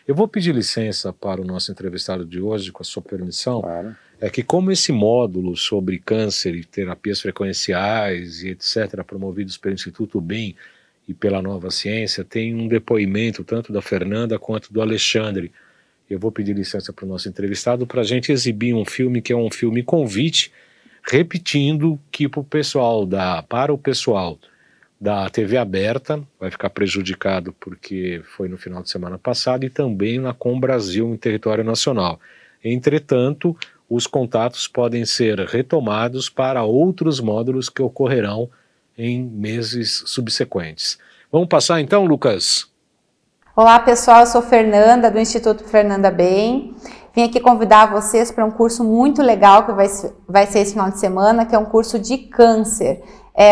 Eu vou pedir licença para o nosso entrevistado de hoje, com a sua permissão, claro. É que como esse módulo sobre câncer e terapias frequenciais e etc., promovidos pelo Instituto BEM e pela Nova Ciência, tem um depoimento tanto da Fernanda quanto do Alexandre. Eu vou pedir licença para o nosso entrevistado para a gente exibir um filme que é um filme convite, repetindo que para o pessoal da TV aberta, vai ficar prejudicado porque foi no final de semana passado, e também na Com Brasil em território nacional. Entretanto, os contatos podem ser retomados para outros módulos que ocorrerão em meses subsequentes. Vamos passar então, Lucas? Olá pessoal, eu sou Fernanda do Instituto Fernanda BEM. Vim aqui convidar vocês para um curso muito legal que vai ser esse final de semana, que é um curso de câncer.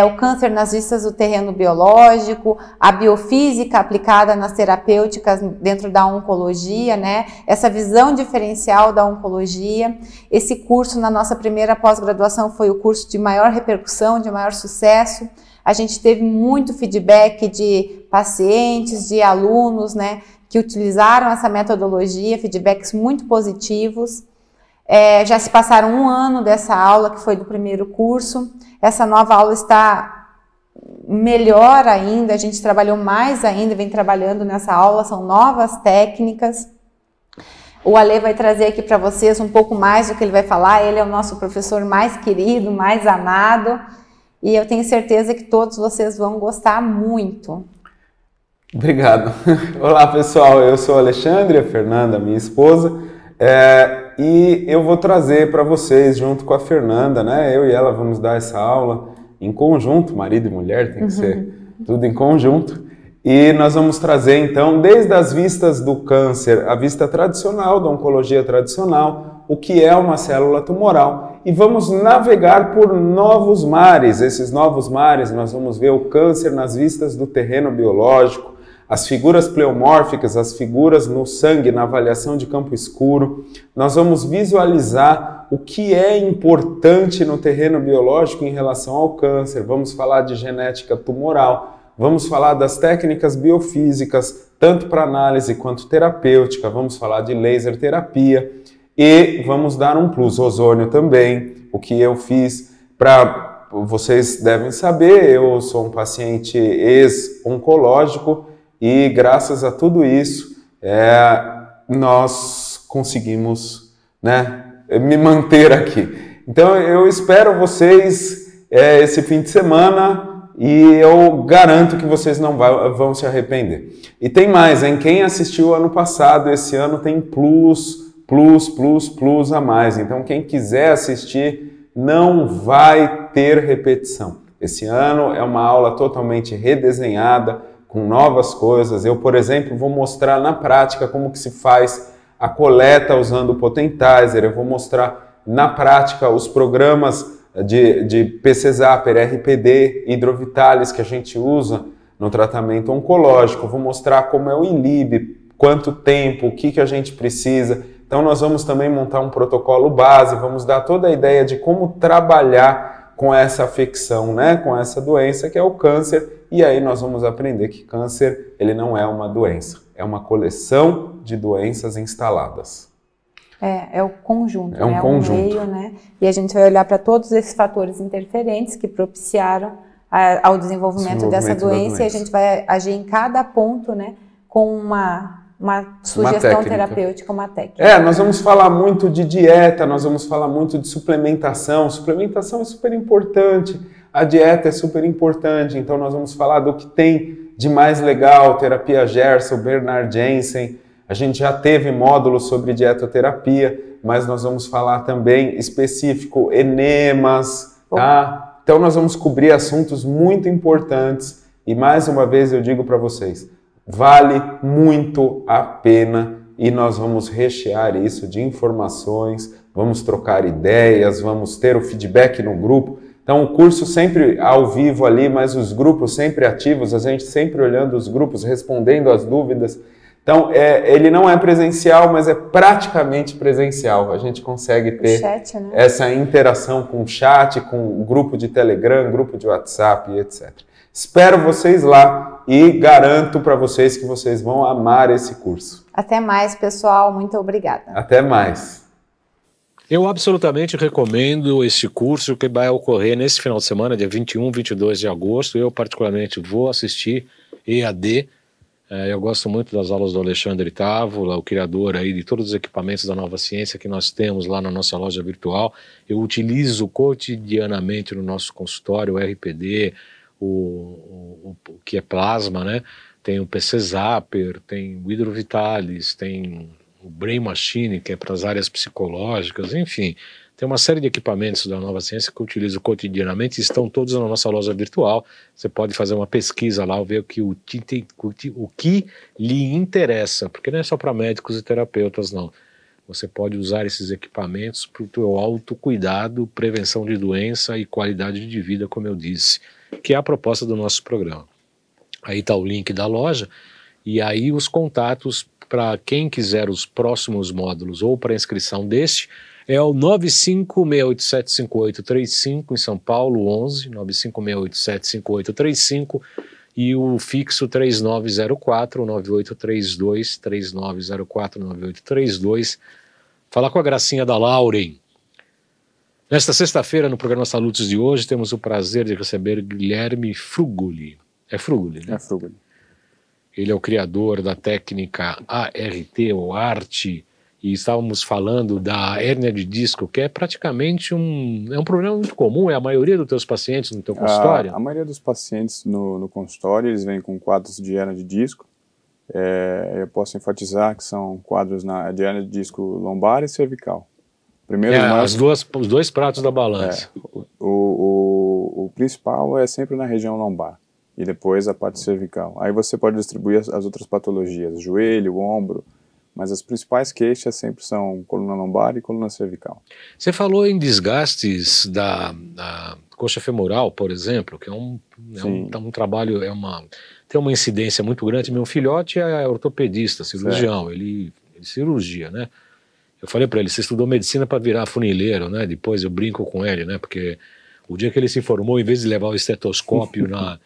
O câncer nas vistas do terreno biológico, a biofísica aplicada nas terapêuticas dentro da oncologia, né? Essa visão diferencial da oncologia. Esse curso na nossa primeira pós-graduação foi o curso de maior repercussão, de maior sucesso. A gente teve muito feedback de pacientes, de alunos, né, que utilizaram essa metodologia, feedbacks muito positivos. Já se passaram 1 ano dessa aula, que foi do primeiro curso. Essa nova aula está melhor ainda, a gente trabalhou mais ainda, vem trabalhando nessa aula, são novas técnicas. O Ale vai trazer aqui para vocês um pouco mais do que ele vai falar. Ele é o nosso professor mais querido, mais amado. E eu tenho certeza que todos vocês vão gostar muito. Obrigado. Olá pessoal, eu sou o Alexandre, a Fernanda, minha esposa, e eu vou trazer para vocês, junto com a Fernanda, né? Eu e ela vamos dar essa aula em conjunto, marido e mulher, tem que ser tudo em conjunto. E nós vamos trazer então, desde as vistas do câncer, a vista tradicional, da oncologia tradicional, o que é uma célula tumoral, e vamos navegar por novos mares. Esses novos mares nós vamos ver o câncer nas vistas do terreno biológico, as figuras pleomórficas, as figuras no sangue, na avaliação de campo escuro. Nós vamos visualizar o que é importante no terreno biológico em relação ao câncer. Vamos falar de genética tumoral, vamos falar das técnicas biofísicas, tanto para análise quanto terapêutica, vamos falar de laser terapia. E vamos dar um plus, ozônio também, o que eu fiz vocês devem saber, eu sou um paciente ex-oncológico e graças a tudo isso nós conseguimos, né, me manter aqui. Então eu espero vocês esse fim de semana e eu garanto que vocês não vão se arrepender. E tem mais, hein? Quem assistiu ano passado, esse ano tem plus a mais. Então quem quiser assistir não vai ter repetição. Esse ano é uma aula totalmente redesenhada, com novas coisas. Eu, por exemplo, vou mostrar na prática como que se faz a coleta usando o Potentizer. Eu vou mostrar na prática os programas de PCZaper, RPD, Hidrovitalis, que a gente usa no tratamento oncológico. Vou mostrar como é o INLIB, quanto tempo, o que a gente precisa. Então nós vamos também montar um protocolo base, vamos dar toda a ideia de como trabalhar com essa afecção, né, com essa doença que é o câncer, e aí nós vamos aprender que câncer ele não é uma doença, é uma coleção de doenças instaladas. É o conjunto, é um conjunto. Meio, né? E a gente vai olhar para todos esses fatores interferentes que propiciaram ao desenvolvimento dessa doença, e a gente vai agir em cada ponto, né, com uma sugestão terapêutica, uma técnica. Nós vamos falar muito de dieta, nós vamos falar muito de suplementação. Suplementação é super importante, a dieta é super importante, então nós vamos falar do que tem de mais legal, terapia Gerson, Bernard Jensen. A gente já teve módulos sobre dietoterapia, mas nós vamos falar também específico enemas, tá? Então nós vamos cobrir assuntos muito importantes e mais uma vez eu digo para vocês, vale muito a pena e nós vamos rechear isso de informações, vamos trocar ideias, vamos ter o feedback no grupo. Então o curso sempre ao vivo ali, mas os grupos sempre ativos, a gente sempre olhando os grupos, respondendo as dúvidas. Então ele não é presencial, mas é praticamente presencial. A gente consegue ter chat, né? Essa interação com o chat, com o grupo de Telegram, grupo de WhatsApp e etc. Espero vocês lá e garanto para vocês que vocês vão amar esse curso. Até mais, pessoal. Muito obrigada. Até mais. Eu absolutamente recomendo esse curso que vai ocorrer nesse final de semana, dia 21, 22 de agosto. Eu particularmente vou assistir EAD. Eu gosto muito das aulas do Alexandre Távola, o criador aí de todos os equipamentos da Nova Ciência que nós temos lá na nossa loja virtual. Eu utilizo cotidianamente no nosso consultório o RPD, o que é plasma, né? Tem o PCZaper, tem o Hidrovitalis, tem o Brain Machine, que é para as áreas psicológicas, enfim. Tem uma série de equipamentos da Nova Ciência que eu utilizo cotidianamente, estão todos na nossa loja virtual. Você pode fazer uma pesquisa lá, ver o que lhe interessa, porque não é só para médicos e terapeutas, não. Você pode usar esses equipamentos para o teu autocuidado, prevenção de doença e qualidade de vida, como eu disse, que é a proposta do nosso programa. Aí está o link da loja, e aí os contatos para quem quiser os próximos módulos ou para inscrição deste, é o 956875835 em São Paulo, 11, 956875835 e o fixo 3904, 9832, 3904, 9832. Falar com a gracinha da Lauren. Nesta sexta-feira, no programa Salutos de hoje, temos o prazer de receber Guilherme Frugoli. É Frugoli, né? É Frugoli. Ele é o criador da técnica ART, ou ART, e estávamos falando da hérnia de disco, que é praticamente um problema muito comum, é a maioria dos teus pacientes no teu consultório? A maioria dos pacientes no consultório, eles vêm com quadros de hérnia de disco. Eu posso enfatizar que são quadros de hérnia de disco lombar e cervical. Primeiro, os dois pratos da balança. O principal é sempre na região lombar e depois a parte cervical. Aí você pode distribuir as outras patologias, joelho, ombro, mas as principais queixas sempre são coluna lombar e coluna cervical. Você falou em desgastes da coxa femoral, por exemplo, que é um trabalho, tem uma incidência muito grande. Meu filhote é ortopedista, cirurgião, ele cirurgia, né? Eu falei para ele, você estudou medicina para virar funileiro, né? Depois eu brinco com ele, né? Porque o dia que ele se formou, em vez de levar o estetoscópio na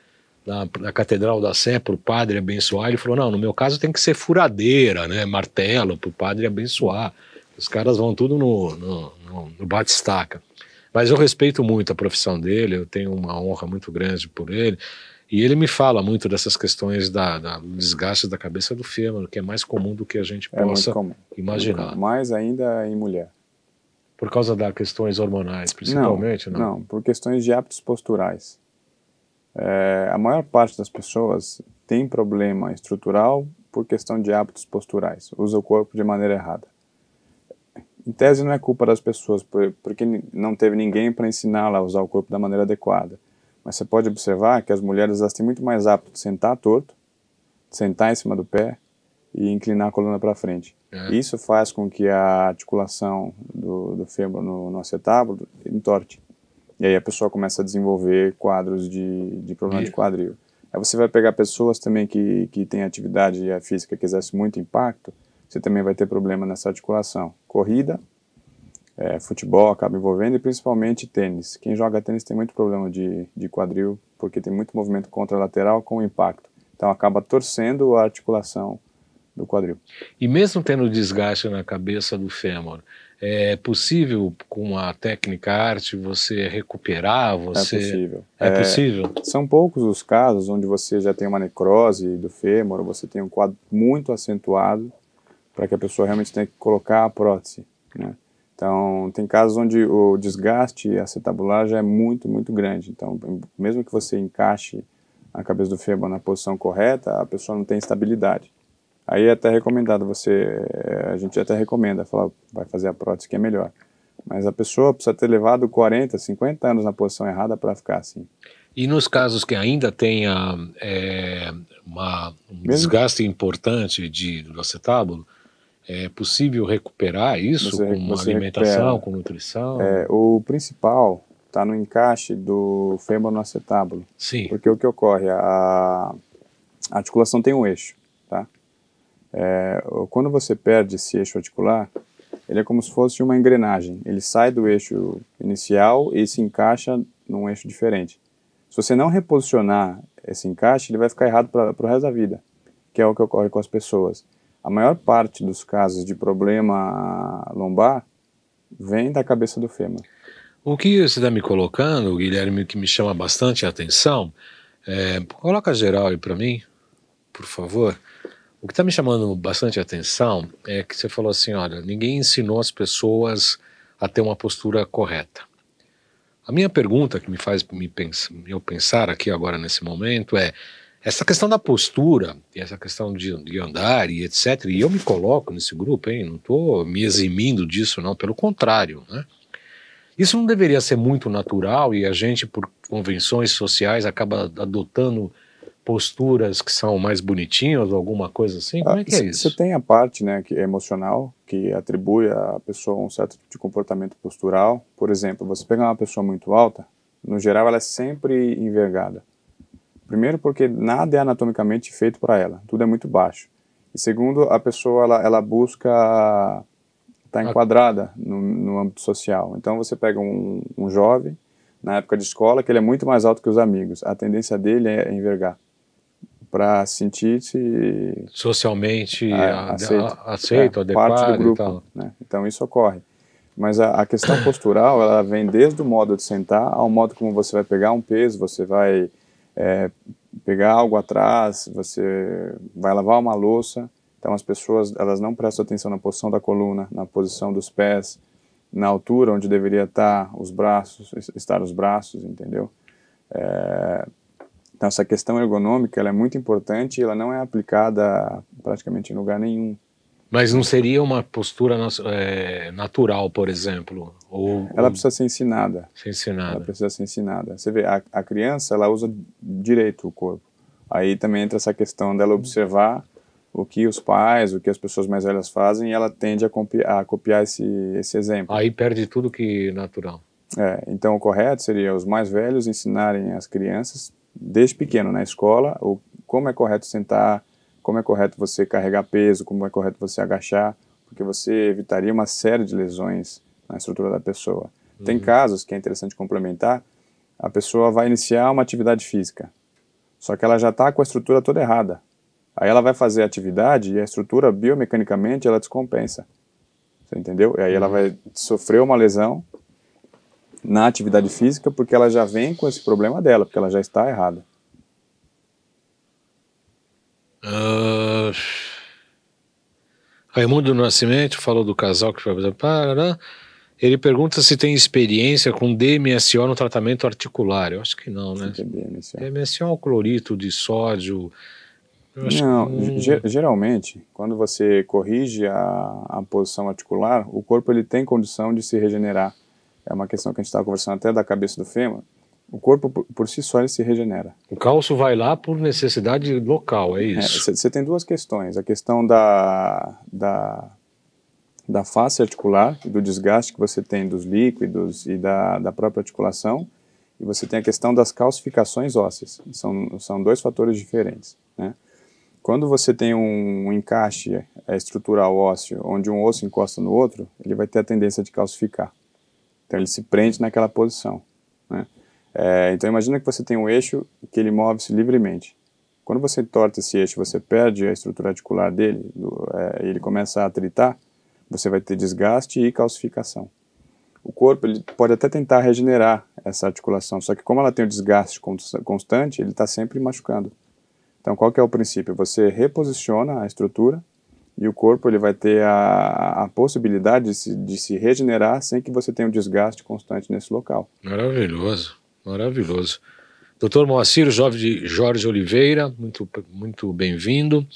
Catedral da Sé para o padre abençoar, ele falou, não, no meu caso tem que ser furadeira, né? Martelo para o padre abençoar. Os caras vão tudo no bate-estaca. Mas eu respeito muito a profissão dele, eu tenho uma honra muito grande por ele. E ele me fala muito dessas questões do desgaste da cabeça do fêmur, que é mais comum do que a gente possa imaginar. Mais ainda em mulher. Por causa das questões hormonais, principalmente? Não, por questões de hábitos posturais. A maior parte das pessoas tem problema estrutural por questão de hábitos posturais. Usa o corpo de maneira errada. Em tese não é culpa das pessoas, porque não teve ninguém para ensiná-la a usar o corpo da maneira adequada. Mas você pode observar que as mulheres elas têm muito mais hábito de sentar torto, sentar em cima do pé e inclinar a coluna para frente. Isso faz com que a articulação do fêmur no acetábulo entorte. E aí a pessoa começa a desenvolver quadros de problema de quadril. Aí você vai pegar pessoas também que têm atividade física que exerce muito impacto, você também vai ter problema nessa articulação. Corrida, futebol acaba envolvendo, e principalmente tênis. Quem joga tênis tem muito problema de quadril, porque tem muito movimento contralateral com impacto. Então acaba torcendo a articulação do quadril. E mesmo tendo desgaste na cabeça do fêmur, é possível, com a técnica arte, você recuperar? É possível. É possível? São poucos os casos onde você já tem uma necrose do fêmur, você tem um quadro muito acentuado, para que a pessoa realmente tenha que colocar a prótese, né? Então, tem casos onde o desgaste acetabular já é muito, muito grande. Então, mesmo que você encaixe a cabeça do fêmur na posição correta, a pessoa não tem estabilidade. Aí é até recomendado a gente até recomenda, fala, vai fazer a prótese que é melhor. Mas a pessoa precisa ter levado 40, 50 anos na posição errada para ficar assim. E nos casos que ainda tenha desgaste importante do acetábulo, é possível recuperar isso com uma alimentação, com nutrição? O principal está no encaixe do fêmur no acetábulo. Sim. Porque o que ocorre? A articulação tem um eixo, tá? Quando você perde esse eixo articular, ele é como se fosse uma engrenagem. Ele sai do eixo inicial e se encaixa num eixo diferente. Se você não reposicionar esse encaixe, ele vai ficar errado para o resto da vida, que é o que ocorre com as pessoas. A maior parte dos casos de problema lombar vem da cabeça do fêmur. O que você está me colocando, Guilherme, que me chama bastante a atenção, coloca geral aí para mim, por favor. O que está me chamando bastante a atenção é que você falou assim, olha, ninguém ensinou as pessoas a ter uma postura correta. A minha pergunta que me faz eu pensar aqui agora nesse momento é, essa questão da postura, e essa questão de andar e etc, e eu me coloco nesse grupo, hein, não estou me eximindo disso não, pelo contrário, né? Isso não deveria ser muito natural e a gente, por convenções sociais, acaba adotando posturas que são mais bonitinhas ou alguma coisa assim? Como é que é isso? Você tem a parte, né, que é emocional, que atribui à pessoa um certo tipo de comportamento postural. Por exemplo, você pegar uma pessoa muito alta, no geral ela é sempre envergada. Primeiro porque nada é anatomicamente feito para ela, tudo é muito baixo. E segundo, a pessoa ela busca estar enquadrada no âmbito social. Então você pega um jovem, na época de escola, que ele é muito mais alto que os amigos. A tendência dele é envergar, para sentir-se socialmente aceito, adequado, parte do grupo, e tal. Né? Então isso ocorre. Mas a questão postural, ela vem desde o modo de sentar ao modo como você vai pegar um peso, você vai pegar algo atrás, você vai lavar uma louça. Então as pessoas, elas não prestam atenção na posição da coluna, na posição dos pés, na altura onde deveria estar os braços, entendeu? Então essa questão ergonômica, ela é muito importante e ela não é aplicada praticamente em lugar nenhum. Mas não seria uma postura natural, por exemplo? Ela precisa ser ensinada. Ela precisa ser ensinada. Você vê, a criança, ela usa direito o corpo. Aí também entra essa questão dela observar o que os pais, o que as pessoas mais velhas fazem, e ela tende a copiar esse exemplo. Aí perde tudo que natural. Então o correto seria os mais velhos ensinarem as crianças, desde pequeno, na escola, como é correto sentar, como é correto você carregar peso, como é correto você agachar, porque você evitaria uma série de lesões na estrutura da pessoa. Tem casos que é interessante complementar, a pessoa vai iniciar uma atividade física, só que ela já está com a estrutura toda errada. Aí ela vai fazer a atividade e a estrutura biomecanicamente ela descompensa. Você entendeu? E aí ela vai sofrer uma lesão na atividade física porque ela já vem com esse problema dela, porque ela já está errada. Raimundo Nascimento falou do casal que foi fazer Paraná. Ele pergunta se tem experiência com DMSO no tratamento articular. Eu acho que não, né? DMSO é um clorito de sódio. Não, geralmente, quando você corrige a posição articular, o corpo ele tem condição de se regenerar. É uma questão que a gente estava conversando até da cabeça do fêmur. O corpo, por si só, ele se regenera. O cálcio vai lá por necessidade local, é isso? Você tem duas questões. A questão da da face articular e do desgaste que você tem dos líquidos e da própria articulação, e você tem a questão das calcificações ósseas. São dois fatores diferentes, né? Quando você tem um encaixe estrutural ósseo, onde um osso encosta no outro, ele vai ter a tendência de calcificar. Então ele se prende naquela posição, né? Então imagina que você tem um eixo que ele move-se livremente. Quando você torta esse eixo, você perde a estrutura articular dele, ele começa a atritar, você vai ter desgaste e calcificação. O corpo ele pode até tentar regenerar essa articulação, só que como ela tem um desgaste constante, ele está sempre machucando. Então qual que é o princípio? Você reposiciona a estrutura e o corpo ele vai ter a possibilidade de se regenerar sem que você tenha um desgaste constante nesse local. Maravilhoso, maravilhoso. Dr. Moacir Jorge Oliveira, muito bem-vindo.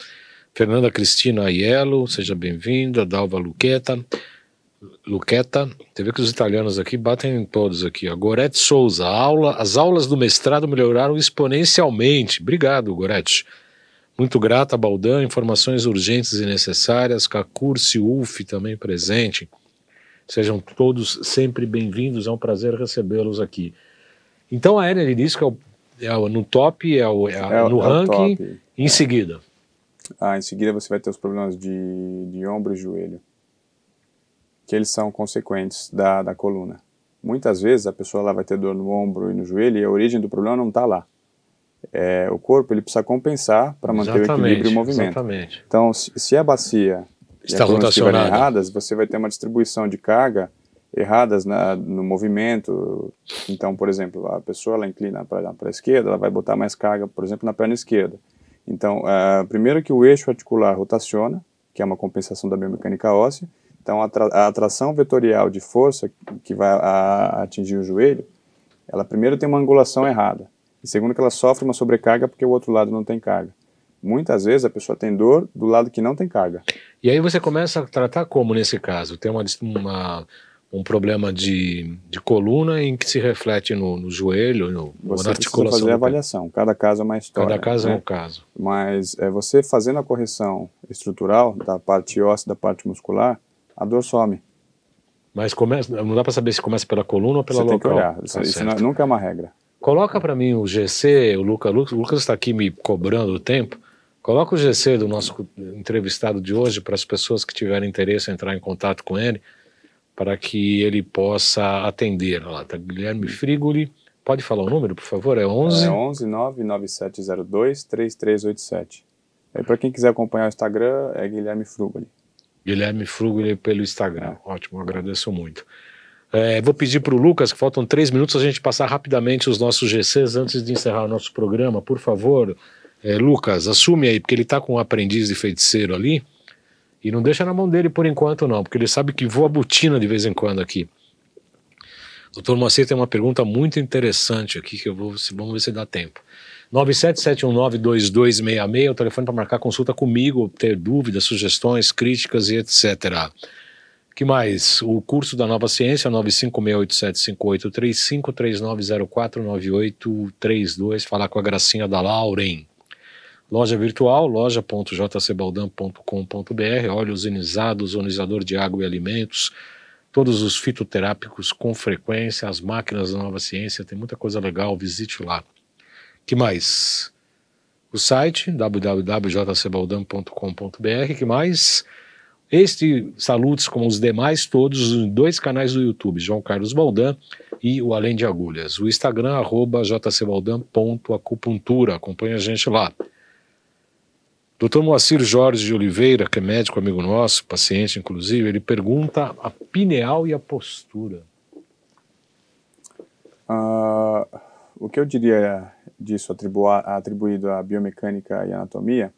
Fernanda Cristina Aiello, seja bem-vinda. Dalva Luqueta, você vê que os italianos aqui batem em todos aqui. A Gorete Souza, as aulas do mestrado melhoraram exponencialmente. Obrigado, Gorete. Muito grata, Baldan, informações urgentes e necessárias. Cacurci UF também presente. Sejam todos sempre bem-vindos, é um prazer recebê-los aqui. Então a Ellen disse que no top, no ranking, top. Em seguida. Em seguida você vai ter os problemas de ombro e joelho, que eles são consequentes da coluna. Muitas vezes a pessoa lá vai ter dor no ombro e no joelho e a origem do problema não está lá. O corpo ele precisa compensar para manter o equilíbrio e o movimento. Exatamente. Então, se a bacia e a coluna estiverem erradas, você vai ter uma distribuição de carga erradas no movimento. Então, por exemplo, a pessoa ela inclina para a esquerda, ela vai botar mais carga, por exemplo, na perna esquerda. Então, primeiro que o eixo articular rotaciona, que é uma compensação da biomecânica óssea. Então, a atração vetorial de força que vai atingir o joelho, ela primeiro tem uma angulação errada. E segundo que ela sofre uma sobrecarga porque o outro lado não tem carga. Muitas vezes a pessoa tem dor do lado que não tem carga. E aí você começa a tratar como nesse caso? Tem um problema de coluna em que se reflete no joelho, na articulação. Você precisa fazer a avaliação, cada caso é uma história. Cada caso é um caso. Mas você fazendo a correção estrutural da parte óssea, da parte muscular, a dor some. Mas não dá para saber se começa pela coluna ou pela local? Você tem que olhar, isso nunca é uma regra. Coloca para mim o GC, o Lucas está aqui me cobrando o tempo. Coloca o GC do nosso entrevistado de hoje para as pessoas que tiverem interesse em entrar em contato com ele, para que ele possa atender. Olha lá, tá Guilherme Frigoli. Pode falar o número, por favor? É 11? É 11-99702-3387. Para quem quiser acompanhar o Instagram, é Guilherme Frugoli. Guilherme Frugoli pelo Instagram. Ótimo, agradeço muito. Vou pedir para o Lucas, que faltam 3 minutos, a gente passar rapidamente os nossos GCs antes de encerrar o nosso programa. Por favor, Lucas, assume aí, porque ele está com um aprendiz de feiticeiro ali, e não deixa na mão dele por enquanto não, porque ele sabe que voa botina de vez em quando aqui. Dr. Moacir tem uma pergunta muito interessante aqui, que vamos ver se dá tempo. 977192266, o telefone para marcar consulta comigo, ter dúvidas, sugestões, críticas e etc. Que mais? O curso da Nova Ciência, 956875835, 39049832, falar com a gracinha da Lauren. Loja virtual, loja.jcbaldan.com.br, óleos ozonizados, ozonizador de água e alimentos, todos os fitoterápicos com frequência, as máquinas da Nova Ciência, tem muita coisa legal, visite lá. Que mais? O site, www.jcbaldan.com.br, que mais? Saludos como os demais, todos em 2 canais do YouTube, João Carlos Baldan e o Além de Agulhas. O Instagram, @jcbaldan.acupuntura, acompanha a gente lá. Dr. Moacir Jorge de Oliveira, que é médico amigo nosso, paciente inclusive, ele pergunta a pineal e a postura. O que eu diria disso atribuído à biomecânica e anatomia,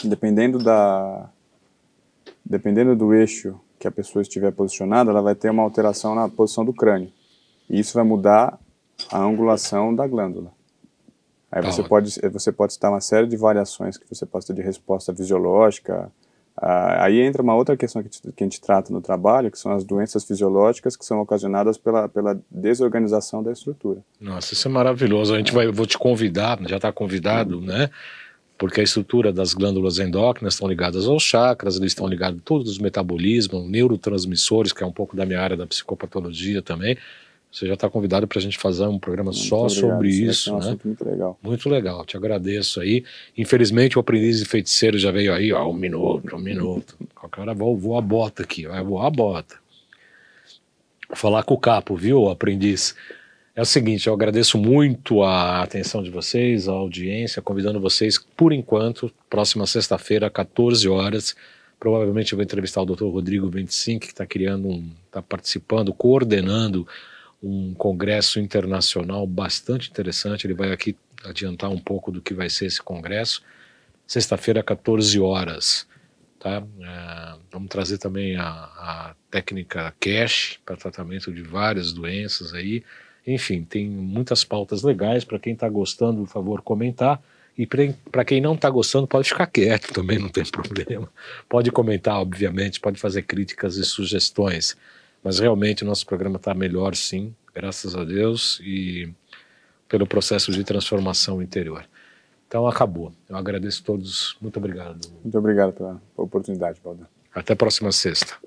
dependendo do eixo que a pessoa estiver posicionada, ela vai ter uma alteração na posição do crânio. E isso vai mudar a angulação da glândula. Aí você pode citar uma série de variações que você pode ter de resposta fisiológica. Aí entra uma outra questão que a gente trata no trabalho, que são as doenças fisiológicas que são ocasionadas pela desorganização da estrutura. Nossa, isso é maravilhoso. Vou te convidar, já está convidado, né? porque a estrutura das glândulas endócrinas estão ligadas aos chakras, eles estão ligados a todos os metabolismos, neurotransmissores, que é um pouco da minha área da psicopatologia também. Você já está convidado para a gente fazer um programa só sobre isso. É um assunto muito legal. Muito legal, te agradeço aí. Infelizmente o aprendiz de feiticeiro já veio aí, ó, um minuto. Qualquer hora vou a bota aqui, vai voar a bota. Vou falar com o capo, viu, aprendiz? É o seguinte, eu agradeço muito a atenção de vocês, a audiência, convidando vocês, por enquanto, próxima sexta-feira, 14 horas, provavelmente eu vou entrevistar o Dr. Rodrigo 25, que está participando, coordenando um congresso internacional bastante interessante. Ele vai aqui adiantar um pouco do que vai ser esse congresso. Sexta-feira, 14 horas. Tá? Vamos trazer também a técnica CASH para tratamento de várias doenças aí. Enfim, tem muitas pautas legais. Para quem está gostando, por favor, comentar. E para quem não está gostando, pode ficar quieto também, não tem problema. Pode comentar, obviamente, pode fazer críticas e sugestões. Mas realmente o nosso programa está melhor, sim, graças a Deus, e pelo processo de transformação interior. Então acabou. Eu agradeço a todos. Muito obrigado. Muito obrigado pela oportunidade, Valdan. Até a próxima sexta.